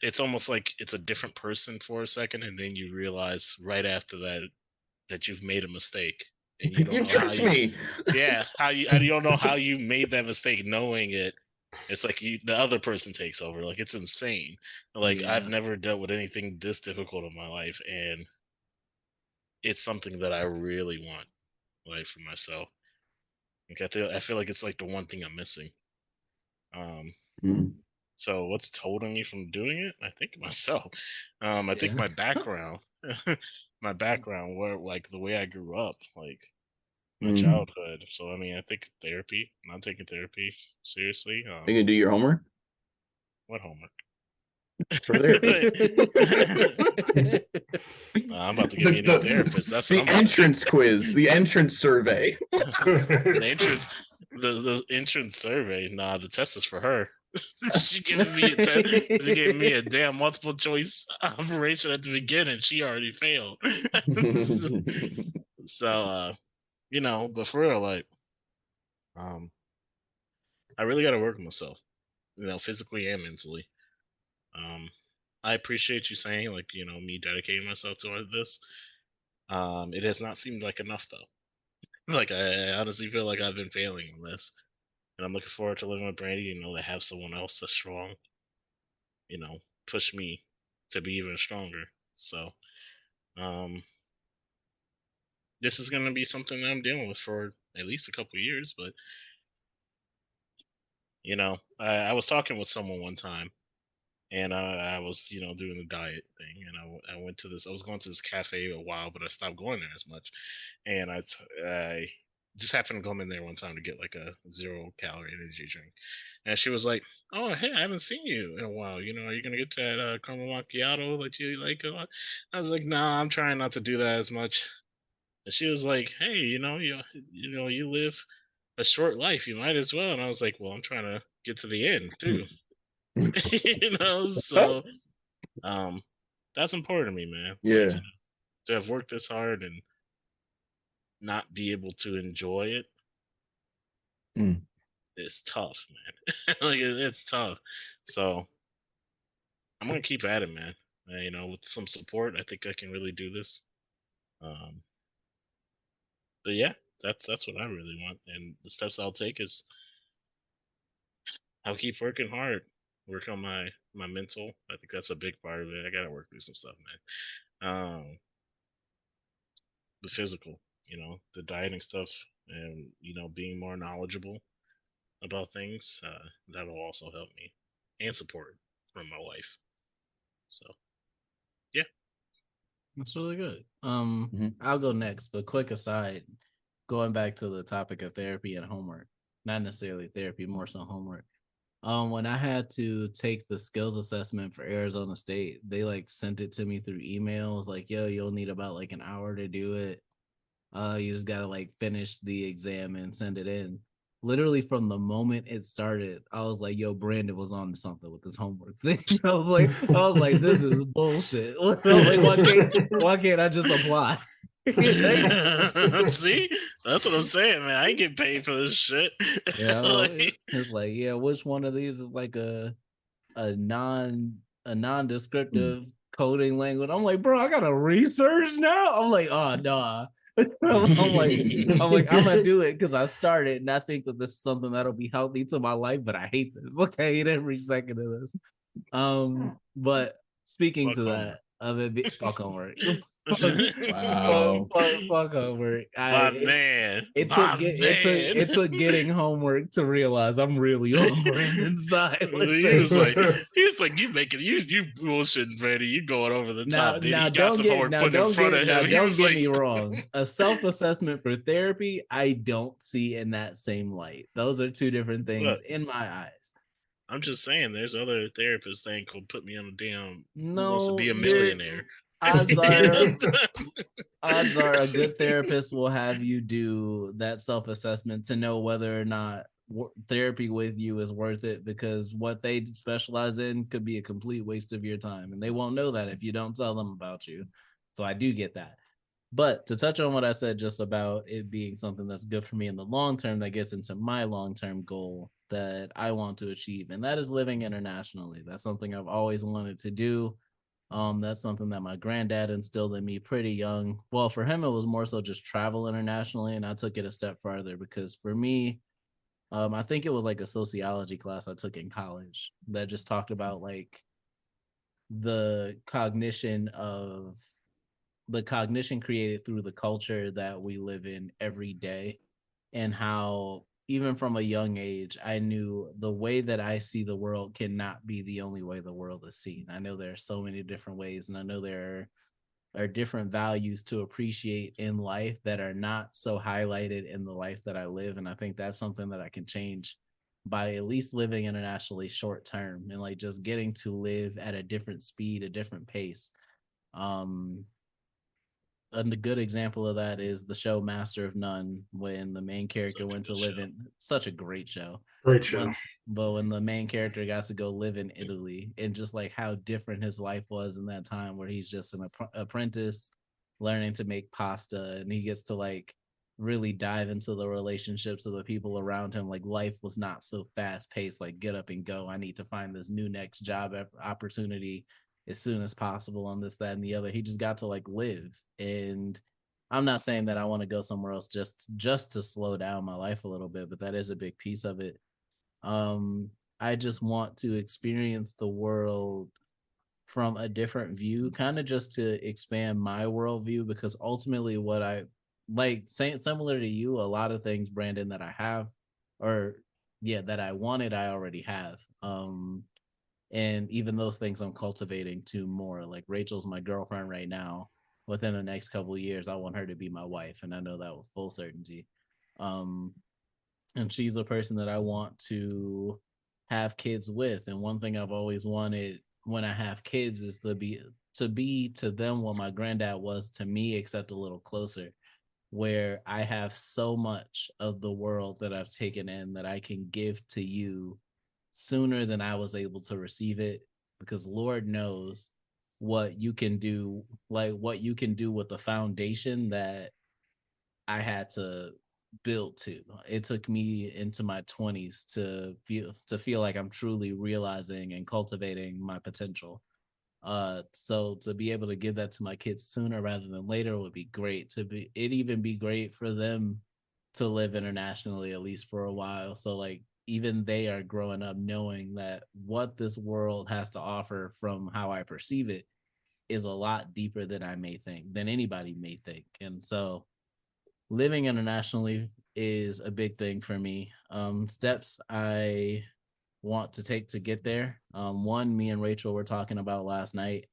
it's almost like it's a different person for a second, and then you realize right after that you've made a mistake, and you don't know how you. Yeah, I don't know how you made that mistake, knowing it. It's like the other person takes over. Like it's insane. Like I've never dealt with anything this difficult in my life, and it's something that I really want, like for myself. Like I feel like it's like the one thing I'm missing. So what's holding me from doing it? I think myself. I think Yeah. my background, where like the way I grew up, like my Mhm. childhood. So I mean, I think therapy. Not taking therapy seriously. Are you gonna do your homework What homework? for therapy? I'm about to get me a new the therapist. That's what the I'm about to do. entrance quiz, the entrance survey. The entrance, the entrance survey. Nah, the test is for her. She giving me a test. She gave me a damn multiple choice operation at the beginning. She already failed. so, so, but for real, like, um, I really got to work on myself, physically and mentally. Um, I appreciate you saying, like, me dedicating myself to this. It has not seemed like enough though. Like I honestly feel like I've been failing on this, and I'm looking forward to living with Brandy. To have someone else that's strong. Push me to be even stronger. So, um, this is going to be something that I'm dealing with for at least a couple years. But I was talking with someone one time, and I was doing the diet thing, and I went to this. I was going to this cafe a while, but I stopped going there as much, and I just happened to come in there one time to get like a 0-calorie energy drink, and she was like, "Oh, hey, I haven't seen you in a while. Are you gonna get that caramel macchiato that you like a lot?" I was like, "Nah, I'm trying not to do that as much." And she was like, "Hey, you live a short life. You might as well." And I was like, "Well, I'm trying to get to the end too." So um that's important to me, man. Like, Yeah. to have worked this hard and not be able to enjoy it Mm. is tough, man. Like it's tough. So I'm gonna keep at it, man. With some support, I think I can really do this. Um, but yeah, that's what I really want, and the steps I'll take is I'll keep working hard, work on my mental. I think that's a big part of it. I gotta work through some stuff, man. The physical, the dieting stuff, and being more knowledgeable about things. That'll also help me, and support from my wife. So yeah. That's really good. Mhm. I'll go next, but quick aside, going back to the topic of therapy and homework, not necessarily therapy, more so homework. When I had to take the skills assessment for Arizona State, they like sent it to me through emails, like, yo, you'll need about like an hour to do it. You just gotta like finish the exam and send it in. Literally from the moment it started, I was like, "Yo, Brandon was on to something with this homework thing." I was like, "This is bullshit." I was like, "Why can't I just apply?" See, that's what I'm saying, man. I ain't getting paid for this shit. Like, It's like, yeah, which one of these is like a non a Mm. non-descriptive coding language? I'm like, bro, I gotta research now. I'm like, oh no. I'm like, I'm gonna do it because I started and I think that this is something that'll be healthy to my life, but I hate this. Look, I hate every second of this. But speaking fuck to homework. that of it, fuck homework. Wow. Fuck homework. My man, It took my get it took man. it took getting homework to realize I'm really on Brandon's side with he was things. like, you making you bullshitting, Brady. You going over the Now, top, dude. now He got don't some get homework now put in don't front get of now him. He don't was get like, me wrong. A self-assessment for therapy, I don't see in that same light. Those are two different things look, in my eyes. I'm just saying, there's other therapists that ain't gonna put me on a damn Who Wants to No, Be a you're Millionaire. odds are odds are a good therapist will have you do that self-assessment to know whether or not therapy with you is worth it, because what they specialize in could be a complete waste of your time, and they won't know that if you don't tell them about you. So I do get that. But to touch on what I said just about it being something that's good for me in the long term, that gets into my long term goal that I want to achieve, and that is living internationally. That's something I've always wanted to do. That's something that my granddad instilled in me pretty young. Well, for him, it was more so just travel internationally, and I took it a step farther because for me, I think it was like a sociology class I took in college that just talked about like the cognition of the cognition created through the culture that we live in every day, and how even from a young age, I knew the way that I see the world cannot be the only way the world is seen. I know there are so many different ways, and I know there are different values to appreciate in life that are not so highlighted in the life that I live. And I think that's something that I can change by at least living internationally short term and like just getting to live at a different speed, a different pace. Um, a good example of that is the show Master of None, when the main character Such a went to good live show. in such a great show. Great show. When the main character got to go live in Italy, and just like how different his life was in that time, where he's just an apprentice learning to make pasta, and he gets to like really dive into the relationships of the people around him. Like life was not so fast paced, like get up and go. I need to find this new next job opportunity as soon as possible on this, that, and the other. He just got to like live. And I'm not saying that I want to go somewhere else just to slow down my life a little bit, but that is a big piece of it. um I just want to experience the world from a different view, kind of just to expand my worldview, because ultimately what I like saying, similar to you, a lot of things, Brandon, that I have, or yeah, that I wanted, I already have. And even those things I'm cultivating to more. Like Rachel's my girlfriend right now. Within the next couple of years, I want her to be my wife, and I know that with full certainty. um and she's a person that I want to have kids with. And one thing I've always wanted when I have kids is to be to them what my granddad was to me, except a little closer, where I have so much of the world that I've taken in that I can give to you sooner than I was able to receive it, because Lord knows what you can do, like what you can do with the foundation that I had to build to. It took me into my 20s to feel like I'm truly realizing and cultivating my potential. So to be able to give that to my kids sooner rather than later would be great. It'd even be great for them to live internationally at least for a while. So like even they are growing up knowing that what this world has to offer from how I perceive it is a lot deeper than I may think, than anybody may think. And so living internationally is a big thing for me. Steps I want to take to get there. One, me and Rachel were talking about last night,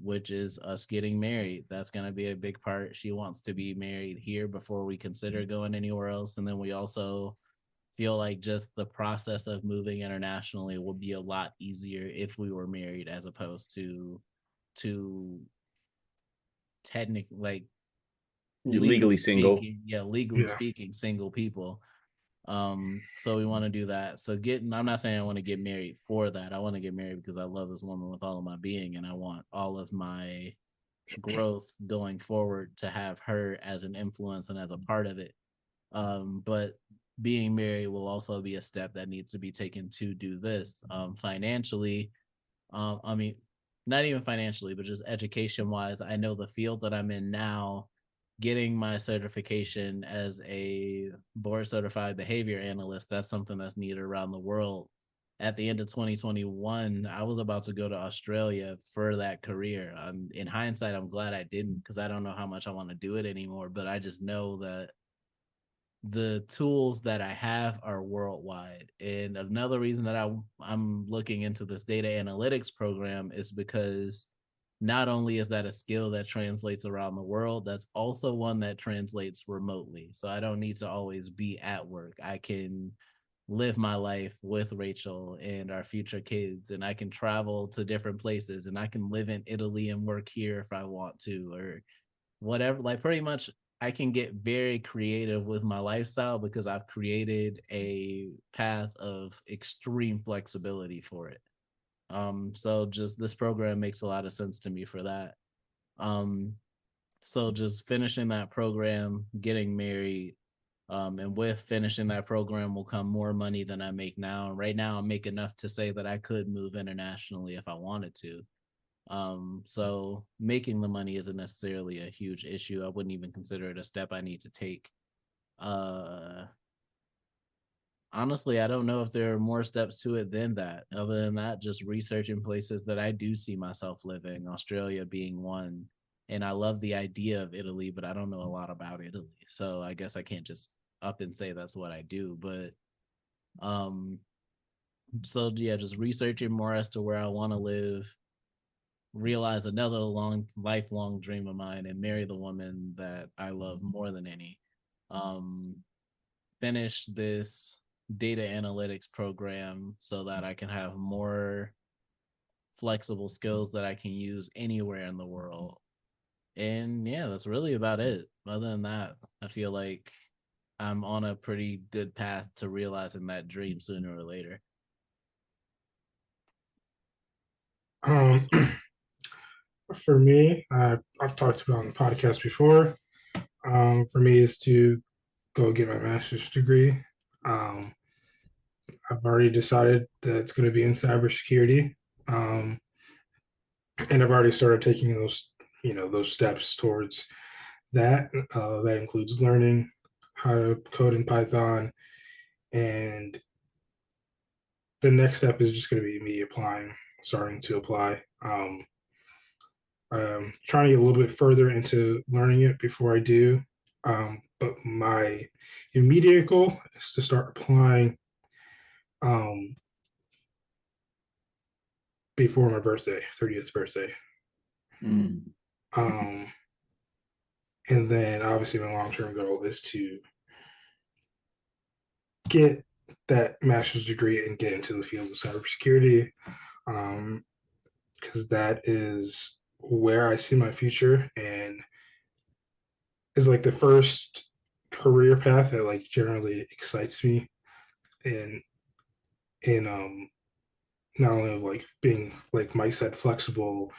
which is us getting married. That's going to be a big part. She wants to be married here before we consider going anywhere else. And then we also feel like just the process of moving internationally will be a lot easier if we were married, as opposed to technically, like, You're legally single. legally Yeah. speaking, single people. So we want to do that. So I'm not saying I want to get married for that. I want to get married because I love this woman with all of my being, and I want all of my growth going forward to have her as an influence and as a part of it. But being married will also be a step that needs to be taken to do this. Financially, I mean, not even financially, but just education wise, I know the field that I'm in now, getting my certification as a board certified behavior analyst, that's something that's needed around the world. At the end of 2021, I was about to go to Australia for that career. In hindsight, I'm glad I didn't, because I don't know how much I want to do it anymore. But I just know that the tools that I have are worldwide. And another reason that I'm looking into this data analytics program is because not only is that a skill that translates around the world, that's also one that translates remotely. So I don't need to always be at work. I can live my life with Rachel and our future kids, and I can travel to different places, and I can live in Italy and work here if I want to, or whatever. Like pretty much I can get very creative with my lifestyle because I've created a path of extreme flexibility for it. So just this program makes a lot of sense to me for that. um so just finishing that program, getting married, and with finishing that program will come more money than I make now. And right now I make enough to say that I could move internationally if I wanted to. So making the money isn't necessarily a huge issue. I wouldn't even consider it a step I need to take. Uh, Honestly, I don't know if there are more steps to it than that. Other than that, just researching places that I do see myself living, Australia being one. And I love the idea of Italy, but I don't know a lot about Italy. So I guess I can't just up and say that's what I do. But so yeah, just researching more as to where I want to live, realize another lifelong dream of mine, and marry the woman that I love more than any. Um, finish this data analytics program so that I can have more flexible skills that I can use anywhere in the world. And yeah, that's really about it. Other than that, I feel like I'm on a pretty good path to realizing that dream sooner or later. For me, I've talked about on the podcast before. For me, is to go get my master's degree. Um, I've already decided that it's going to be in cybersecurity, um, and I've already started taking those steps towards that. That includes learning how to code in Python, and the next step is just going to be me starting to apply. I'm trying to get a little bit further into learning it before I do. But my immediate goal is to start applying before my birthday, 30th birthday. Mm. And then obviously my long-term goal is to get that master's degree and get into the field of cybersecurity, because that is where I see my future and is like the first career path that like generally excites me, and not only of like being, like Mike said, flexible,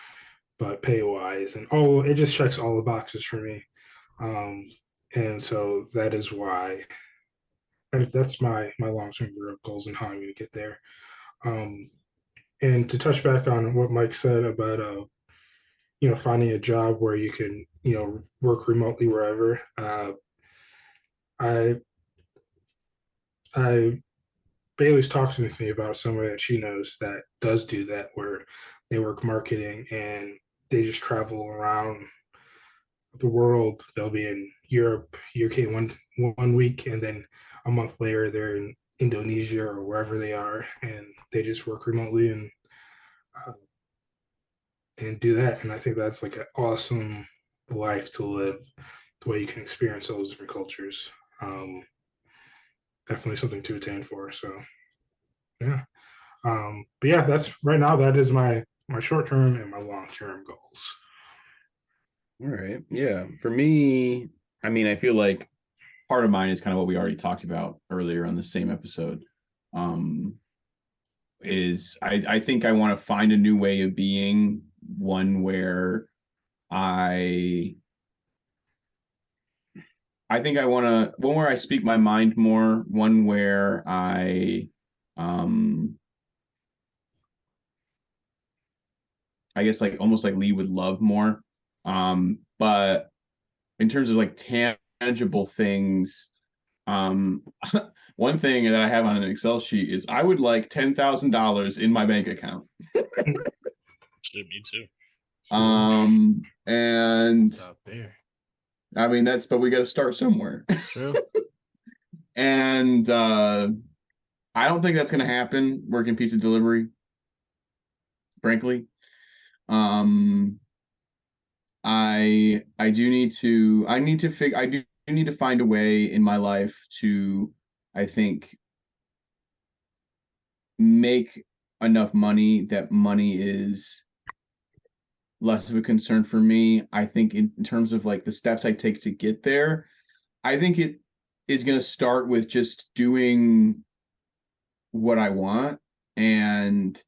but pay wise and it just checks all the boxes for me. And so that is why that's my long-term goals and how I'm going to get there. Um, and to touch back on what Mike said about finding a job where you can work remotely wherever. I I Bailey's talked with me about somebody that she knows that does do that, where they work marketing and they just travel around the world. They'll be in Europe, UK one week, and then a month later they're in Indonesia or wherever they are, and they just work remotely uh, and do that. And I think that's like an awesome life to live, the way you can experience all those different cultures. Definitely something to attain for. So yeah. But yeah, that's right now. That is my short term and my long term goals. All right. Yeah. For me, I mean, I feel like part of mine is kind of what we already talked about earlier on the same episode. Is I think I want to find a new way of being, one where I think I want to one where I speak my mind more, one where I guess like almost like lead with love more. But in terms of like tangible things, um, one thing that I have on an Excel sheet is I would like $10,000 in my bank account. Shit, me too. And Stop there. I mean but we got to start somewhere. True. And I don't think that's going to happen working pizza delivery, frankly. I do need to find a way in my life to, I think, make enough money that money is less of a concern for me. I think in terms of like the steps I take to get there, I think it is going to start with just doing what I want and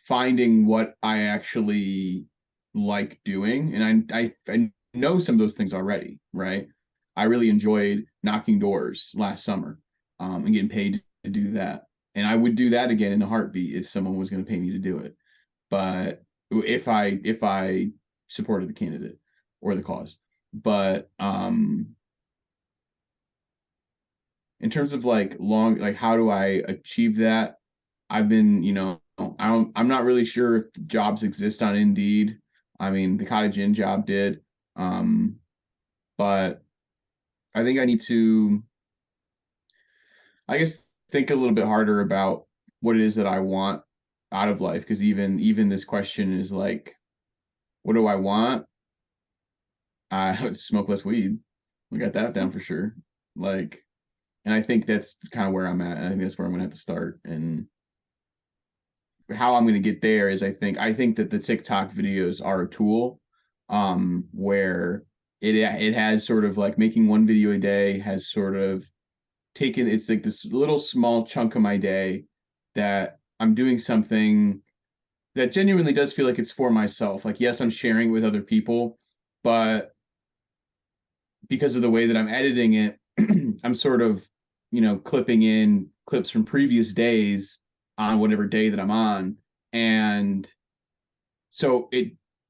finding what I actually like doing. And I know some of those things already, right? I really enjoyed knocking doors last summer, and getting paid to do that. And I would do that again in a heartbeat if someone was going to pay me to do it. But if I supported the candidate or the cause. But in terms of like how do I achieve that? I've been, I'm not really sure if jobs exist on Indeed. I mean, the Cottage Inn job did. But I think I need to I guess think a little bit harder about what it is that I want out of life, because even this question is like, what do I want? I smoke less weed. We got that down for sure. Like, and I think that's kind of where I'm at. I think that's where I'm gonna have to start. And how I'm gonna get there is I think that the TikTok videos are a tool, where it has sort of like making one video a day has sort of taken, it's like this little small chunk of my day that I'm doing something that genuinely does feel like it's for myself. Like, yes, I'm sharing with other people, but because of the way that I'm editing it, I'm sort of, clipping in clips from previous days on whatever day that I'm on. And so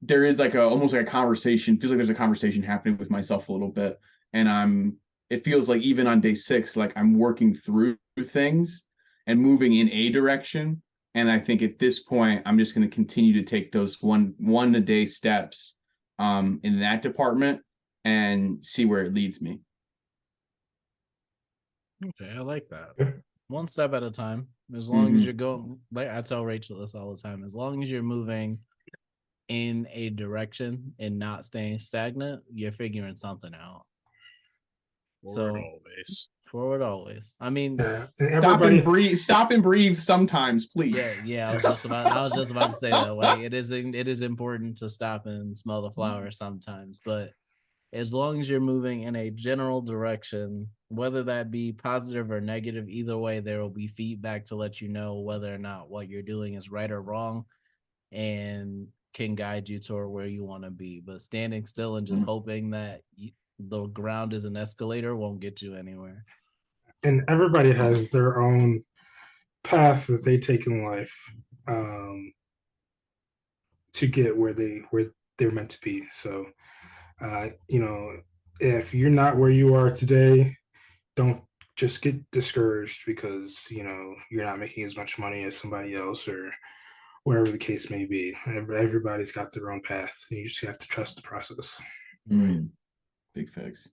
there is like almost like a conversation, feels like there's a conversation happening with myself a little bit. And it feels like even on day 6, like I'm working through things and moving in a direction. And I think at this point, I'm just going to continue to take those one a day steps in that department and see where it leads me. Okay, I like that. Yeah. One step at a time. As long as Mhm. you're going, like I tell Rachel this all the time, as long as you're moving in a direction and not staying stagnant, you're figuring something out. Forward So always. forward always. I mean, Yeah, and Stop and everybody. breathe. Stop and breathe sometimes, please. yeah. I was just about to say that. Like it is important to stop and smell the flowers sometimes, but as long as you're moving in a general direction, whether that be positive or negative, either way, there will be feedback to let you know whether or not what you're doing is right or wrong and can guide you toward where you want to be. But standing still and just hoping that the ground is an escalator won't get you anywhere. And everybody has their own path that they take in life, um, to get where they're meant to be. So, if you're not where you are today, don't just get discouraged because you're not making as much money as somebody else or whatever the case may be. Everybody's got their own path. You just have to trust the process. Right. Big facts.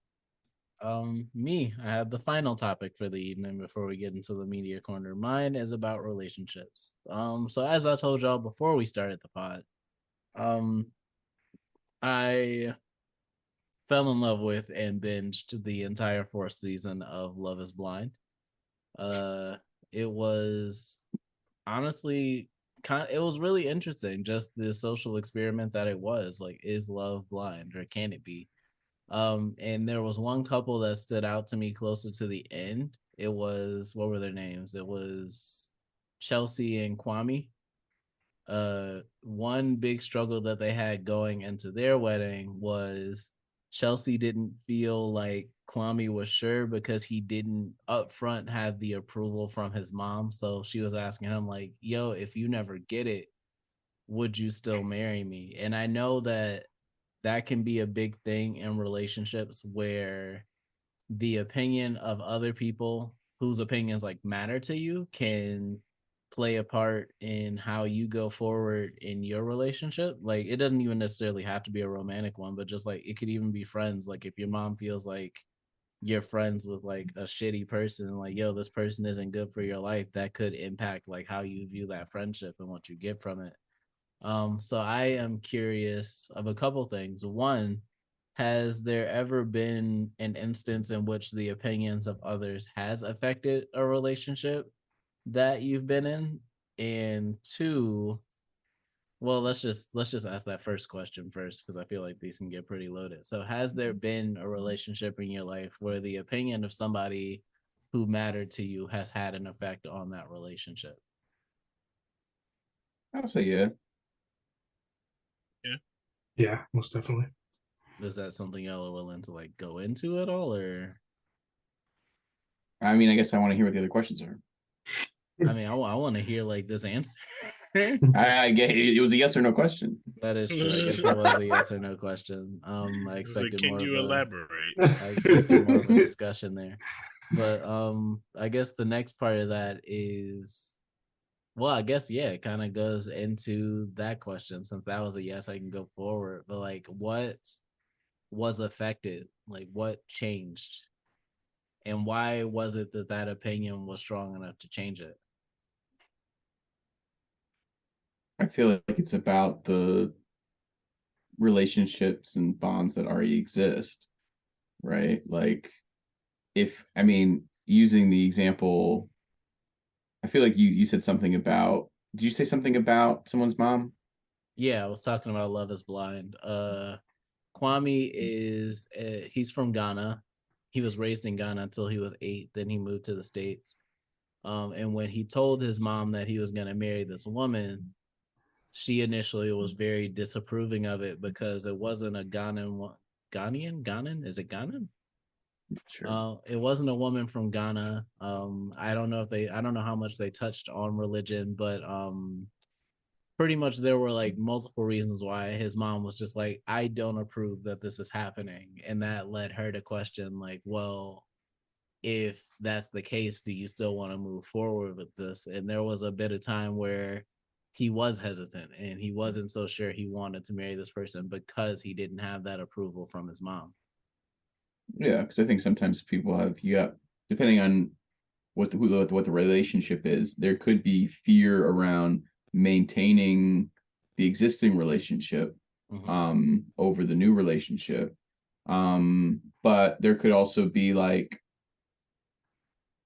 I have the final topic for the evening before we get into the media corner. Mine is about relationships. So as I told y'all before we started the pod, I fell in love with and binged the entire 4th season of Love is Blind. It was honestly it was really interesting, just the social experiment that it was. Like, is love blind or can it be? And there was one couple that stood out to me closer to the end. It was, what were their names? It was Chelsea and Kwame. One big struggle that they had going into their wedding was Chelsea didn't feel like Kwame was sure because he didn't upfront have the approval from his mom. So she was asking him, like, yo, if you never get it, would you still marry me? And I know that can be a big thing in relationships where the opinion of other people whose opinions like matter to you can play a part in how you go forward in your relationship. Like, it doesn't even necessarily have to be a romantic one, but just like it could even be friends. Like, if your mom feels like you're friends with like a shitty person, like, yo, this person isn't good for your life, that could impact like how you view that friendship and what you get from it. So I am curious of a couple things. One, has there ever been an instance in which the opinions of others has affected a relationship that you've been in? And two, well, let's just ask that first question first because I feel like these can get pretty loaded. So has there been a relationship in your life where the opinion of somebody who mattered to you has had an effect on that relationship? I'll say yeah. Yeah, most definitely. Is that something y'all are willing to like go into at all, or? I mean, I guess I want to hear what the other questions are. I mean, I want to hear like this answer. I get it was a yes or no question. That is true. I guess it was a yes or no question. I It's like, expected can more of you a elaborate? I expected more of a discussion there. But I guess the next part of that is, well, I guess yeah, it kind of goes into that question. Since that was a yes, I can go forward. But like, what was affected? Like, what changed? And why was it that that opinion was strong enough to change it? I feel like it's about the relationships and bonds that already exist, right? Like, if, I mean, using the example, I feel like you said something about, did you say something about someone's mom? Yeah, I was talking about Love is Blind. Kwame is he's from Ghana. He was raised in Ghana until he was 8. Then he moved to the States. And when he told his mom that he was going to marry this woman, she initially was very disapproving of it because it wasn't a Ghanaian. Is it Ghanaian? Sure. It wasn't a woman from Ghana. I don't know if I don't know how much they touched on religion, but pretty much there were like multiple reasons why his mom was just like, I don't approve that this is happening. And that led her to question, like, well, if that's the case, do you still want to move forward with this? And there was a bit of time where he was hesitant and he wasn't so sure he wanted to marry this person because he didn't have that approval from his mom. Yeah, because I think sometimes people have, depending on what the relationship is, there could be fear around maintaining the existing relationship over the new relationship. But there could also be like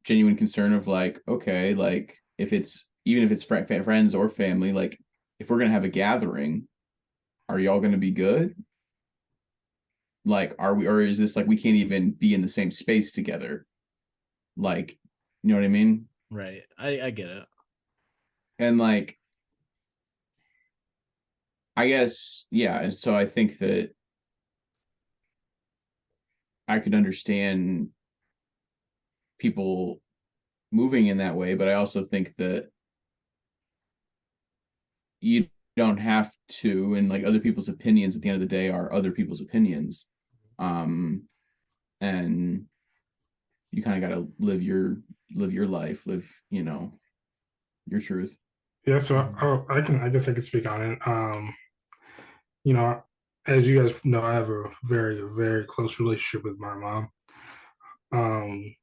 genuine concern of like, okay, like if it's even if it's friends or family, like if we're gonna have a gathering, are y'all gonna be good? Like, are we, or is this like we can't even be in the same space together? Like, you know what I mean? Right. I get it. And like, I guess, yeah. And so I think that I could understand people moving in that way, but I also think that you don't have to, and like other people's opinions at the end of the day are other people's opinions. Um, and you kind of got to live your life, your truth. Yeah, so I guess I can speak on it. You know, as you guys know, I have a very close relationship with my mom. Um,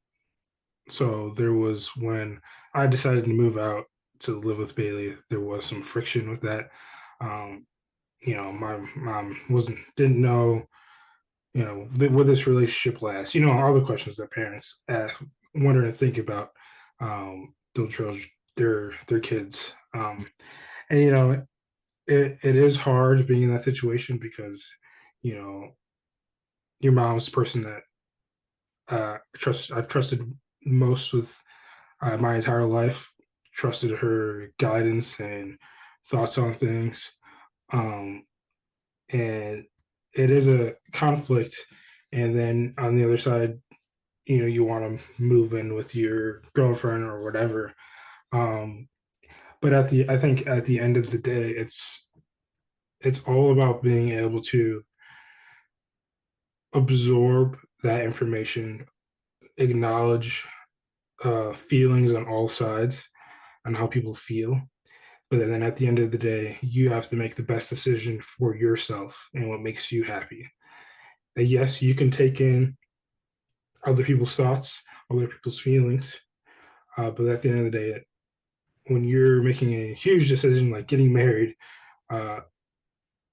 so there was when I decided to move out to live with Bailey, there was some friction with that. Um, my mom didn't know, will this relationship last? All the questions that parents ask, wonder and think about their children, their kids. And it is hard being in that situation because you know your mom's the person that I've trusted most with my entire life. Trusted her guidance and thoughts on things, um, and it is a conflict. And then on the other side, you want to move in with your girlfriend or whatever. Um, but I think at the end of the day, it's all about being able to absorb that information, acknowledge feelings on all sides and how people feel. But then at the end of the day, you have to make the best decision for yourself and what makes you happy. And yes, you can take in other people's thoughts, other people's feelings, but at the end of the day, when you're making a huge decision like getting married, uh,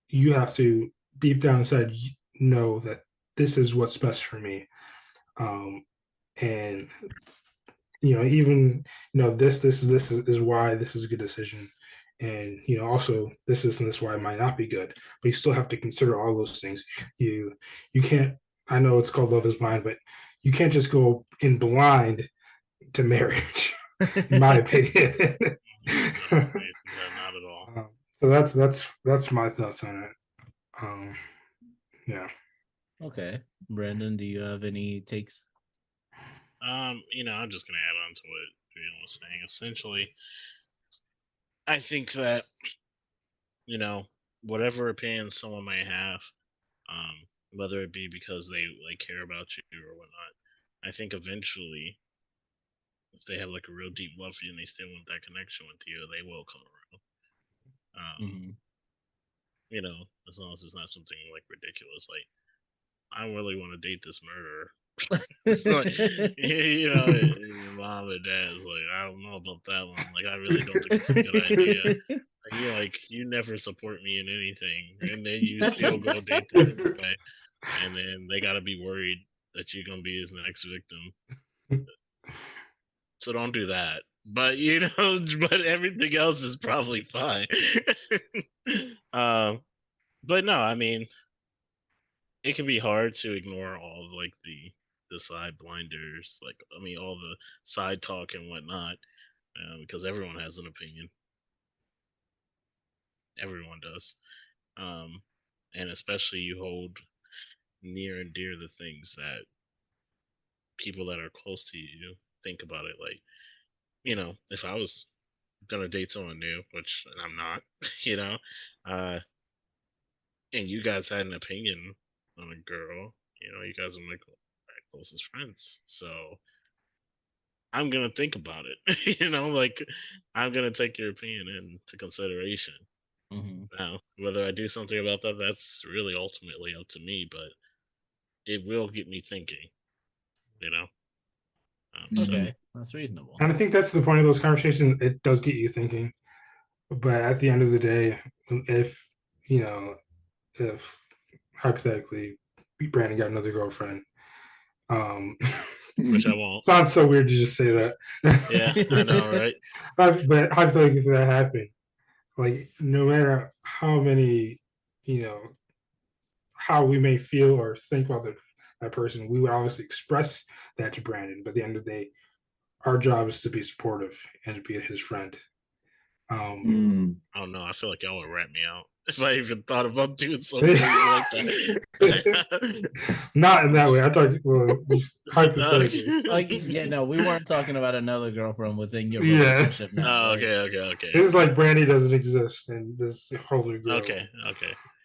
you have to deep down inside know that this is what's best for me. And even this is why this is a good decision, and also this why it might not be good, but you still have to consider all those things. You can't, I know it's called Love is Blind, but you can't just go in blind to marriage in my opinion. Not at all. So that's my thoughts on it. um yeah. Okay. Brandon, do you have any takes? I'm just gonna add on to what Jalen was saying. Essentially, I think that you know whatever opinion someone may have, whether it be because they like care about you or whatnot, I think eventually, if they have like a real deep love for you and they still want that connection with you, they will come around. Um, Mm-hmm. as long as it's not something like ridiculous, like I don't really want to date this murderer. It's like, you know, your mom and dad's like, I don't know about that one. Like, I really don't think it's a good idea. And you're like, you never support me in anything, and then you still go date that guy, and then they gotta be worried that you're gonna be his next victim. So don't do that. But you know, but everything else is probably fine. um, but no, I mean, it can be hard to ignore all of, like the side blinders, like I mean, all the side talk and whatnot, because everyone has an opinion. Everyone does, um, and especially you hold near and dear the things that people that are close to you think about it. Like, you know, if I was gonna date someone new, which I'm not, you know, uh, and you guys had an opinion on a girl, you know, you guys are my closest friends, so I'm gonna think about it. You know, like I'm gonna take your opinion into consideration. Mhm. Now, whether I do something about that, that's really ultimately up to me, but it will get me thinking. You know, so Okay, that's reasonable. And I think that's the point of those conversations. It does get you thinking. But at the end of the day, if, you know, if hypothetically Brandon got another girlfriend, um, which I won't. sounds so weird to just say that. Yeah, I know, right? But hypothetically, if that happened, like no matter how many, you know, how we may feel or think about that person, we would obviously express that to Brandon. But at the end of the day, our job is to be supportive and to be his friend. I don't know. I feel like y'all would rat me out if I even thought about doing something crazy like that. Not in that way. I thought, well, hypothetically. Like, yeah, no, we weren't talking about another girlfriend within your Yeah. relationship now. Oh, Like, okay. This is like Brandy doesn't exist, and this whole new girl. Okay.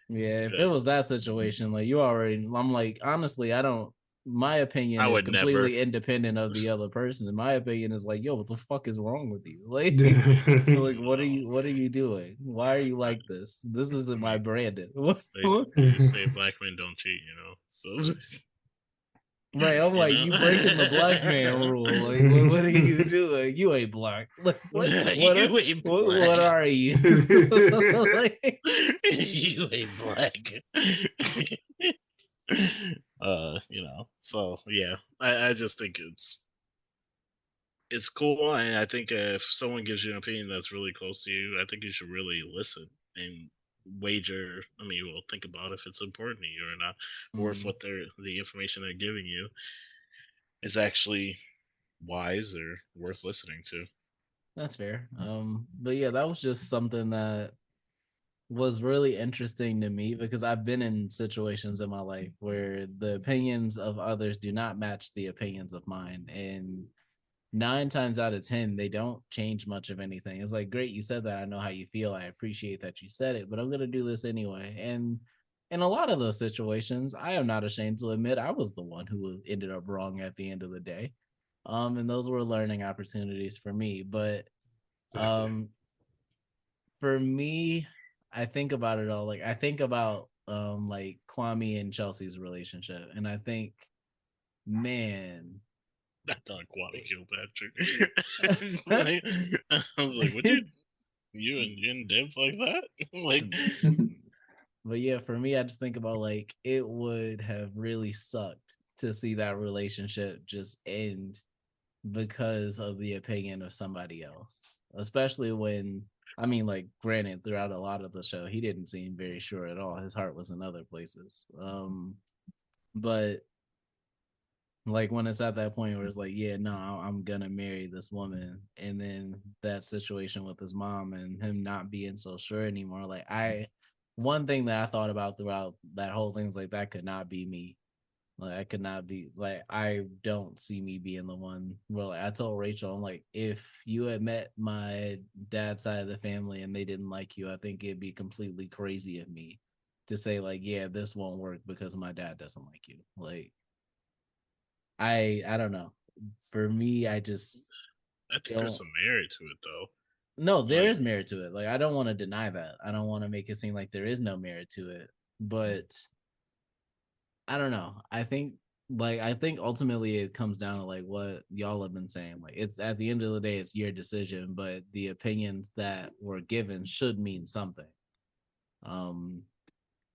yeah, if Good. it was that situation, like you already, I'm like, honestly, I don't. My opinion I is would completely never. independent of the other person. And my opinion is like, yo, what the fuck is wrong with you? Like, what are you doing? Why are you like this? This isn't my Brandon. They say black men don't cheat, you know. So Right, I'm like, you breaking the black man rule. Like, what are you doing? You ain't black. Like, what? You ain't What black. are you? Like, You ain't black. You know. So yeah, I just think it's cool, and I think if someone gives you an opinion that's really close to you, I think you should really listen and wager. I mean, well, think about if it's important to you or not, or if what the information they're giving you is actually wise or worth listening to. that's fair. But yeah, that was just something that was really interesting to me because I've been in situations in my life where the opinions of others do not match the opinions of mine. And 9 times out of 10, they don't change much of anything. It's like, great, you said that. I know how you feel. I appreciate that you said it, but I'm going to do this anyway. And in a lot of those situations, I am not ashamed to admit I was the one who ended up wrong at the end of the day. And those were learning opportunities for me. But for me, I think about it all. Like I think about like Kwame and Chelsea's relationship, and I think, man, I thought Kwame killed Patrick. I was like, what did you and Debs like that? Like, but yeah, for me, I just think about like it would have really sucked to see that relationship just end because of the opinion of somebody else, especially when I mean, like, granted, throughout a lot of the show, he didn't seem very sure at all. His heart was in other places. But like when it's at that point where it's like, yeah, no, I'm gonna marry this woman, and then that situation with his mom and him not being so sure anymore. Like one thing that I thought about throughout that whole thing was like that could not be me. Like I could not be like I don't see me being the one. Well, like, I told Rachel, I'm like, if you had met my dad's side of the family and they didn't like you, I think it'd be completely crazy of me to say like, yeah, this won't work because my dad doesn't like you. Like I don't know. For me, I just I think there's some merit to it, though. no, there is merit to it. Like I don't want to deny that. I don't want to make it seem like there is no merit to it. But I don't know. I think like I think ultimately it comes down to like what y'all have been saying. Like it's at the end of the day, it's your decision, but the opinions that were given should mean something. Um,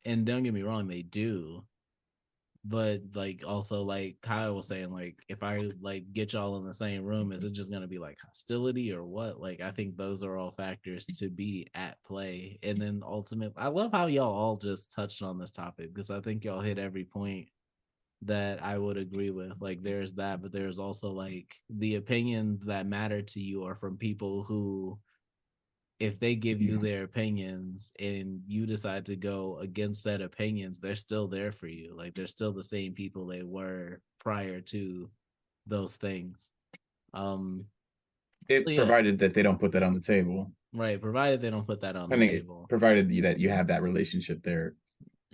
and don't get me wrong, they do. But like also like Kyle was saying, like if I like get y'all in the same room, is it just gonna be like hostility or what? Like I think those are all factors to be at play. And then ultimately, I love how y'all all just touched on this topic because I think y'all hit every point that I would agree with. Like there's that, but there's also like the opinions that matter to you are from people who, if they give you their opinions and you decide to go against said opinions, they're still there for you. Like they're still the same people they were prior to those things. Um so It yeah, provided that they don't put that on the table. right. Provided they don't put that on I the mean, table. provided that you have that relationship there.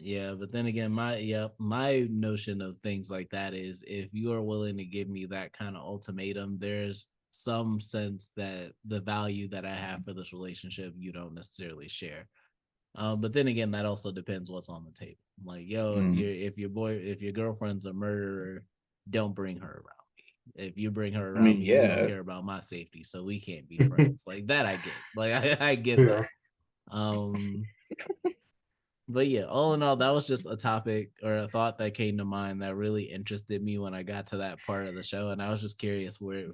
Yeah, but then again, my notion of things like that is if you are willing to give me that kind of ultimatum, there's some sense that the value that I have for this relationship you don't necessarily share. But then again, that also depends what's on the table. Like, yo, if your girlfriend's a murderer, don't bring her around me. If you bring her I around mean, me, you don't yeah. care about my safety, so we can't be friends. Like that, I get. Like I get Yeah. that. Um, but yeah, all in all, that was just a topic or a thought that came to mind that really interested me when I got to that part of the show, and I was just curious where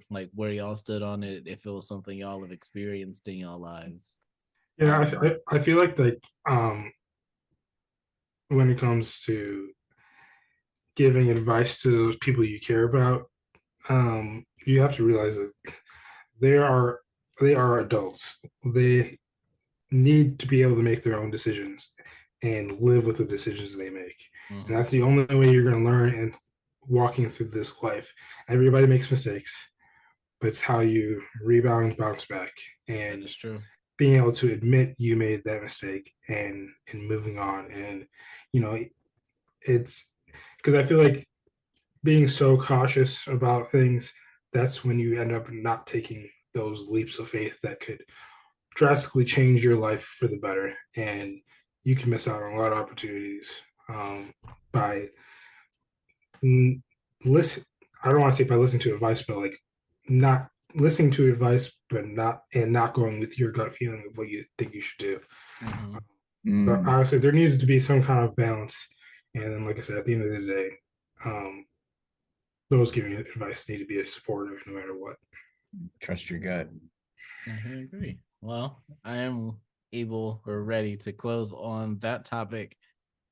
y'all stood on it, if it was something y'all have experienced in y'all lives. Yeah, Um, I feel like when it comes to giving advice to those people you care about, you have to realize that they are they are adults. They need to be able to make their own decisions and live with the decisions they make. And mhm. that's the only way you're going to learn and walking through this life. Everybody makes mistakes, but it's how you rebound and bounce back That and is true. being able to admit you made that mistake and moving on. And you know, it's because I feel like being so cautious about things, that's when you end up not taking those leaps of faith that could drastically change your life for the better, and you can miss out on a lot of opportunities by listen. I don't want to say by listening to advice, but like not listening to advice, but not going with your gut feeling of what you think you should do. Mhm. But Mm. honestly, there needs to be some kind of balance. And then, like I said, at the end of the day, um, those giving advice need to be supportive no matter what. Trust your gut. I agree. Well, I am able or ready to close on that topic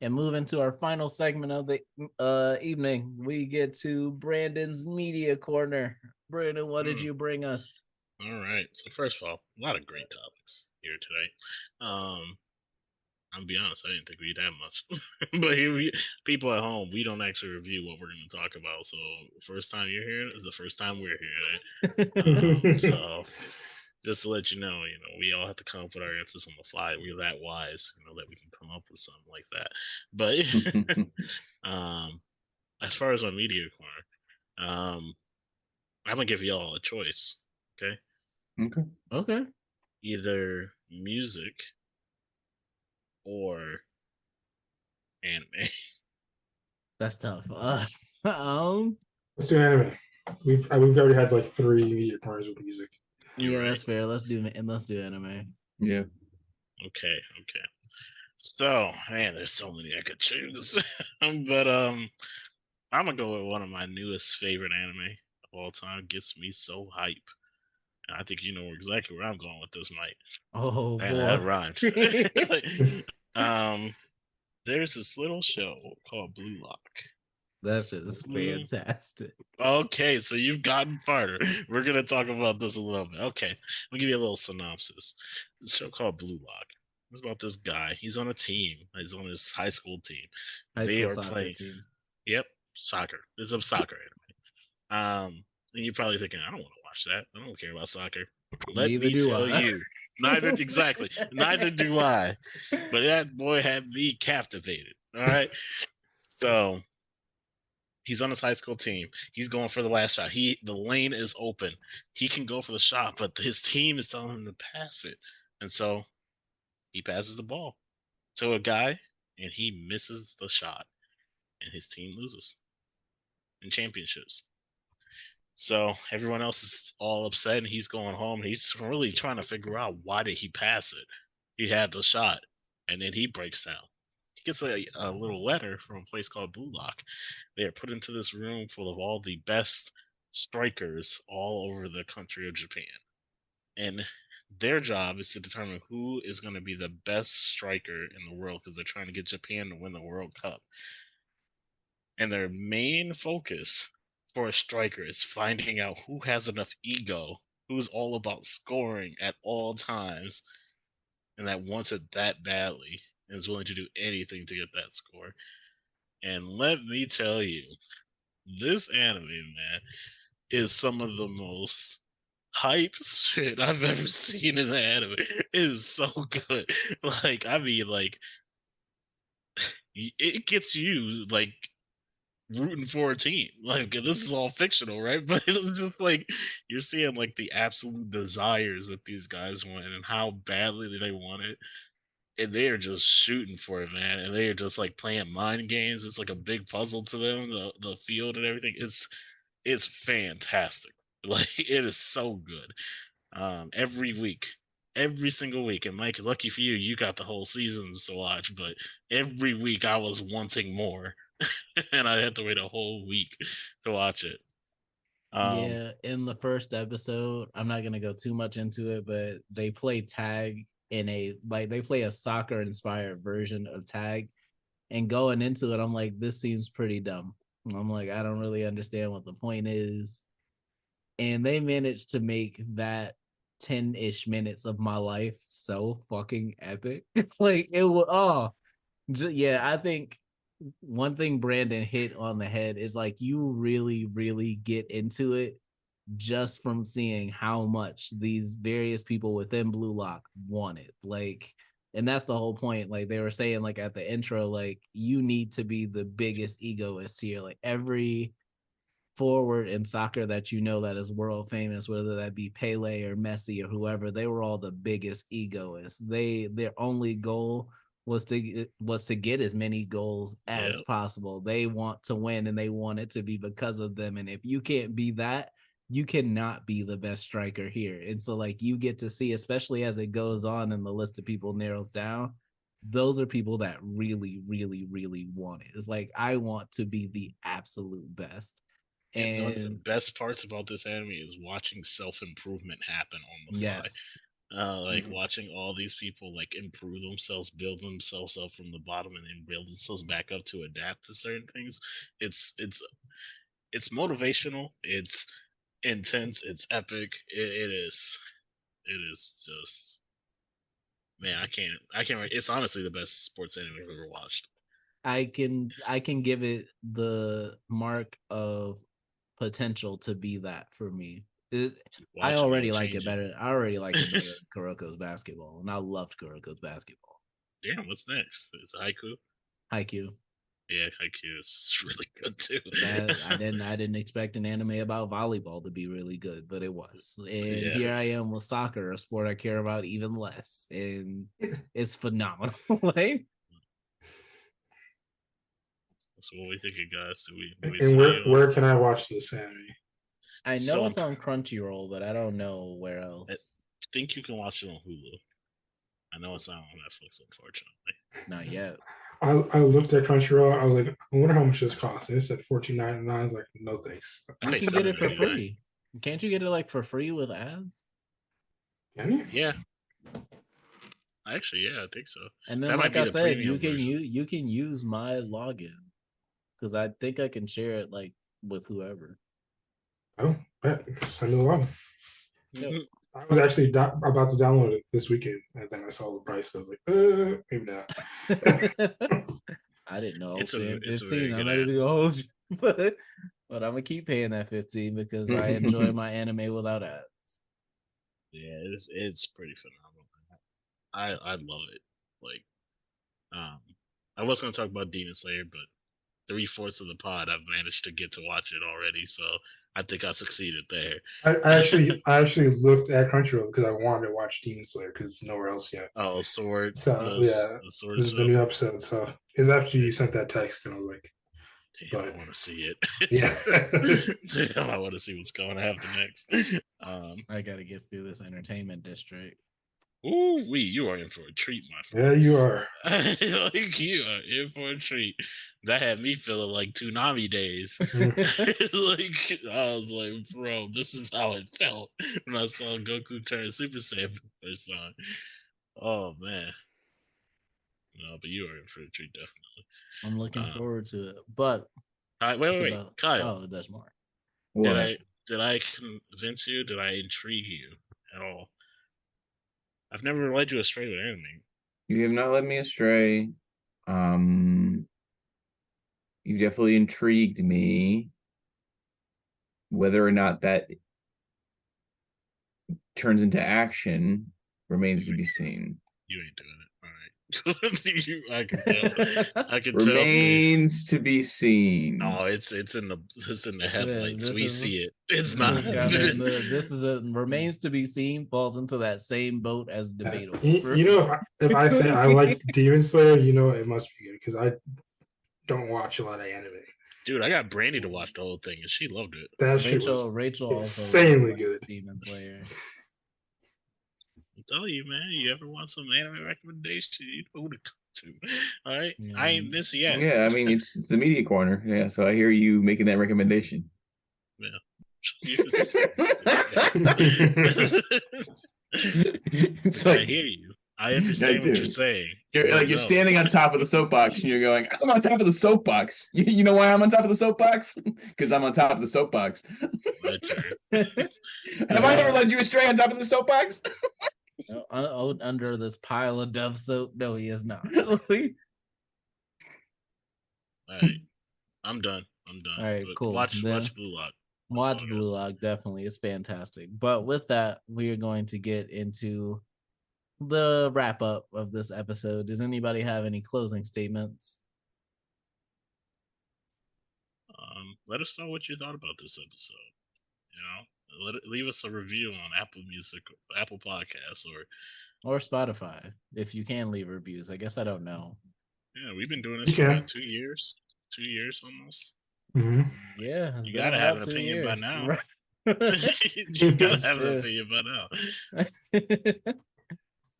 and move into our final segment of the evening. We get to Brandon's media corner. Brandon, what did Mm, you bring us? all right. So first of all, a lot of great topics here today. I'll be honest, I didn't think we'd have much. But here people at home, we don't actually review what we're going to talk about. So first time you're here is the first time we're here. So just to let you know, we all have to come up with our answers on the fly. We're that wise, that we can come up with something like that. But as far as my media corner, I'm gonna give y'all a choice. Okay, Okay. Okay, either music or anime. that's tough. Um, Let's do anime. We've already had like 3 media corners with music. yeah, Right. that's fair. Let's do anime. Yeah. Okay. So, man, there's so many I could choose. But I'm gonna go with one of my newest favorite anime of all time. Gets me so hype. And I think you know exactly where I'm going with this, Mike. Oh Man, boy, that rhymed. um, there's this little show called Blue Lock. that shit is Mm, fantastic. Okay, so you've gotten farther. We're gonna talk about this a little bit. Okay, I'll give you a little synopsis. This show called Blue Lock. It's about this guy. He's on a team. He's on his high school team. High They school are soccer playing. team. Yep, soccer. It's a soccer anime. And you're probably thinking, I don't want to watch that. I don't care about soccer. Let Neither me do tell I. you, neither exactly, neither do I. But that boy had me captivated. All right, so he's on his high school team. He's going for the last shot. The lane is open. He can go for the shot, but his team is telling him to pass it. And so he passes the ball to a guy and he misses the shot and his team loses. in championships. So everyone else is all upset, and he's going home. He's really trying to figure out why did he pass it. He had the shot, and then he breaks down. He gets a little letter from a place called Blue Lock. They are put into this room full of all the best strikers all over the country of Japan. And their job is to determine who is going to be the best striker in the world because they're trying to get Japan to win the World Cup. And their main focus for a striker is finding out who has enough ego, who's all about scoring at all times, and that wants it that badly and is willing to do anything to get that score. And let me tell you, this anime, man, is some of the most hype shit I've ever seen in the anime. It is so good. Like, I mean, like, it gets you, like, rooting for a team. Like, this is all fictional, right? But it's just like, you're seeing, like, the absolute desires that these guys want and how badly they want it. And they are just shooting for it, man. And they are just, like, playing mind games. It's like a big puzzle to them, the field and everything. It's fantastic. Like, it is so good. Every week, every single week. And Mike, lucky for you, you got the whole seasons to watch. But every week, I was wanting more, and I had to wait a whole week to watch it. Yeah, in the first episode, I'm not gonna go too much into it, but they play tag in they play a soccer inspired version of tag. And going into it, I'm like, this seems pretty dumb. I'm like, I don't really understand what the point is. And they managed to make that 10-ish minutes of my life so fucking epic. Like, it was, yeah, I think one thing Brandon hit on the head is like, you really, really get into it just from seeing how much these various people within Blue Lock want it. Like, and that's the whole point. Like, they were saying, like, at the intro, like, you need to be the biggest egoist here. Like, every forward in soccer that you know that is world famous, whether that be Pele or Messi or whoever, they were all the biggest egoists. Their only goal was to get as many goals as possible. They want to win, and they want it to be because of them. And if you can't be that, you cannot be the best striker here. And so, like, you get to see, especially as it goes on and the list of people narrows down, those are people that really, really, really want it. It's like, I want to be the absolute best. And one of the best parts about this anime is watching self-improvement happen on the fly. Yes. Watching all these people like improve themselves, build themselves up from the bottom, and then build themselves back up to adapt to certain things. It's motivational. It's intense. It's epic. It is just, man. I can't. It's honestly the best sports anime I've ever watched. I can give it the mark of potential to be that for me. I already like it better. I already like it better than Kuroko's basketball, and I loved Kuroko's basketball. Damn, what's next? It's Haiku. Haiku. Yeah, Haiku is really good too. I didn't expect an anime about volleyball to be really good, but it was. And here I am with soccer, a sport I care about even less, and it's phenomenal. Like, so what we thinking, guys? Do we and where can I watch this anime? I know it's on Crunchyroll, but I don't know where else. I think you can watch it on Hulu. I know it's not on Netflix, unfortunately. Not yet. I looked at Crunchyroll. I was like, I wonder how much this costs. And it said $14.99. I was like, no thanks. You can get it for free. Can't you get it like for free with ads? Can you? Yeah. Actually, yeah, I think so. And then, that like I said, you can use my login because I think I can share it like with whoever. Oh, send me the login. Yep. I was actually about to download it this weekend, and then I saw the price. I was like, maybe not. I didn't know. It's 15. I'm ready to go hold you, but I'm gonna keep paying that 15 because I enjoy my anime without ads. Yeah, it's pretty phenomenal. I love it. Like, I was gonna talk about Demon Slayer, but 3/4 of the pod I've managed to get to watch it already, so I think I succeeded there. I actually looked at Crunchyroll because I wanted to watch Demon Slayer because nowhere else yet. Oh, Sword. So the Sword this is the new episode. So it's after you sent that text, and I was like, Damn, But I want to see it. yeah. Damn, I want to see what's going to happen next. I gotta get through this entertainment district. Ooh, you are in for a treat, my Yeah, friend. you are. Like, you are in for a treat. That had me feeling like Toonami days. Like, I was like, bro, this is how it felt when I saw Goku turn Super Saiyan for the first time. Oh man. No, but you are in for a treat, definitely. I'm looking forward to it. But All right, wait, about, Kyle. oh, there's more. What? Did I convince you? Did I intrigue you at all? I've never led you astray with anime. You have not led me astray. You definitely intrigued me. Whether or not that turns into action remains to be seen. You ain't doing it. All right. I can tell. I can tell. Remains to be seen. No, it's in the headlights. We see it. It's not. This is a remains to be seen. Falls into that same boat as debatable. You know, if I say I like Demon Slayer, you know it must be good because I don't watch a lot of anime. Dude, I got Brandy to watch the whole thing, and she loved it. That shit was Rachel insanely also good. Demon Slayer. I'm telling you, man. You ever want some anime recommendation? You know who to come to. All right, I ain't missing yet. Yeah, I mean it's the media corner. Yeah, so I hear you making that recommendation. Yeah. It's I like, hear you. I understand what you're saying. You're standing on top of the soapbox and you're going, I'm on top of the soapbox. You know why I'm on top of the soapbox? Because I'm on top of the soapbox. My turn. Have I ever led you astray on top of the soapbox? Under this pile of Dove soap? No, he is not. All right, I'm done. All right, but cool. Watch Blue Lock. Watch Blue Lock, definitely. It's fantastic. But with that, we are going to get into the wrap up of this episode. Does anybody have any closing statements? Let us know what you thought about this episode. You know, leave us a review on Apple Music, Apple Podcasts, or Spotify if you can leave reviews. I guess I don't know. Yeah, we've been doing this for about 2 years. 2 years almost. Mm-hmm. Yeah, you gotta have an opinion by now. Right. You gotta have an opinion by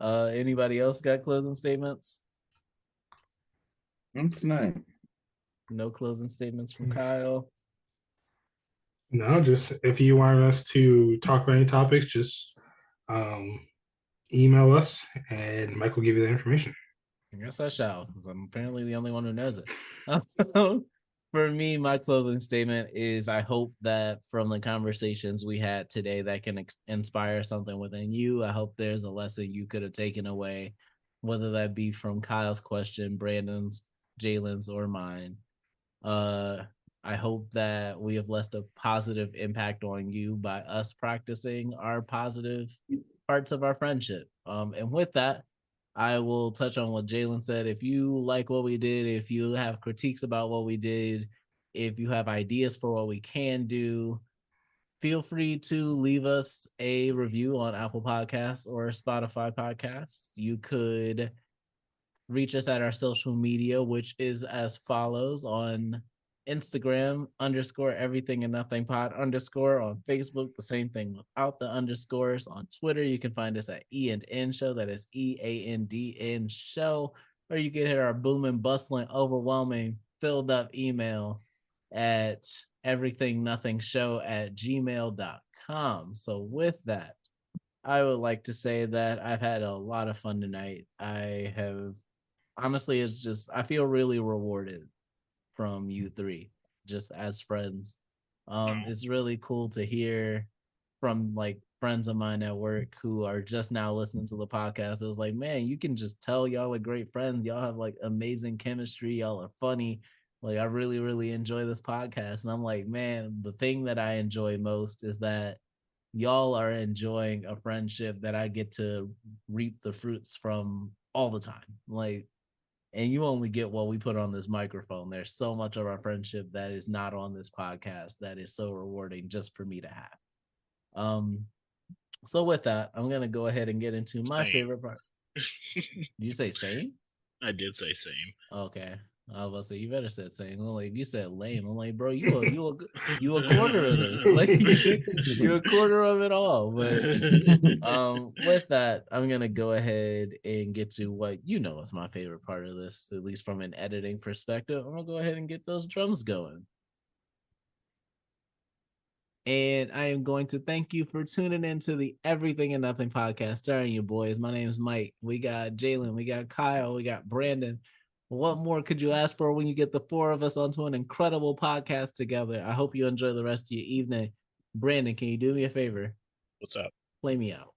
now. Anybody else got closing statements? Tonight. No closing statements from Kyle. No, just if you want us to talk about any topics, just email us and Mike will give you the information. I guess I shall, because I'm apparently the only one who knows it. For me, my closing statement is I hope that from the conversations we had today that can inspire something within you. I hope there's a lesson you could have taken away, whether that be from Kyle's question, Brandon's, Jalen's, or mine. I hope that we have left a positive impact on you by us practicing our positive parts of our friendship. And with that, I will touch on what Jalen said. If you like what we did, if you have critiques about what we did, if you have ideas for what we can do, feel free to leave us a review on Apple Podcasts or Spotify Podcasts. You could reach us at our social media, which is as follows: on Instagram _everything and nothing pod _ on Facebook, the same thing without the underscores. On Twitter, you can find us at E&N Show, that is EANDN Show, or you can hit our booming, bustling, overwhelming, filled up email at everythingnothing_@gmail.com. So with that, I would like to say that I've had a lot of fun tonight. I have honestly, it's just I feel really rewarded from you three, just as friends. It's really cool to hear from like friends of mine at work who are just now listening to the podcast. It was like, man, you can just tell y'all are great friends. Y'all have like amazing chemistry. Y'all are funny. Like, I really, really enjoy this podcast. And I'm like, man, the thing that I enjoy most is that y'all are enjoying a friendship that I get to reap the fruits from all the time. Like, and you only get what we put on this microphone. There's so much of our friendship that is not on this podcast that is so rewarding just for me to have. So with that, I'm gonna go ahead and get into my favorite part. Did you say same? I did say same. Okay. I was about to say, you better say saying. I'm like, you said lame. I'm like, bro, you a quarter of this. Like, you're a quarter of it all. But with that, I'm gonna go ahead and get to what you know is my favorite part of this, at least from an editing perspective. I'm gonna go ahead and get those drums going. And I am going to thank you for tuning into the Everything and Nothing podcast. Starring you boys. My name is Mike. We got Jalen, we got Kyle, we got Brandon. What more could you ask for when you get the four of us onto an incredible podcast together? I hope you enjoy the rest of your evening. Brandon, can you do me a favor? What's up? Play me out.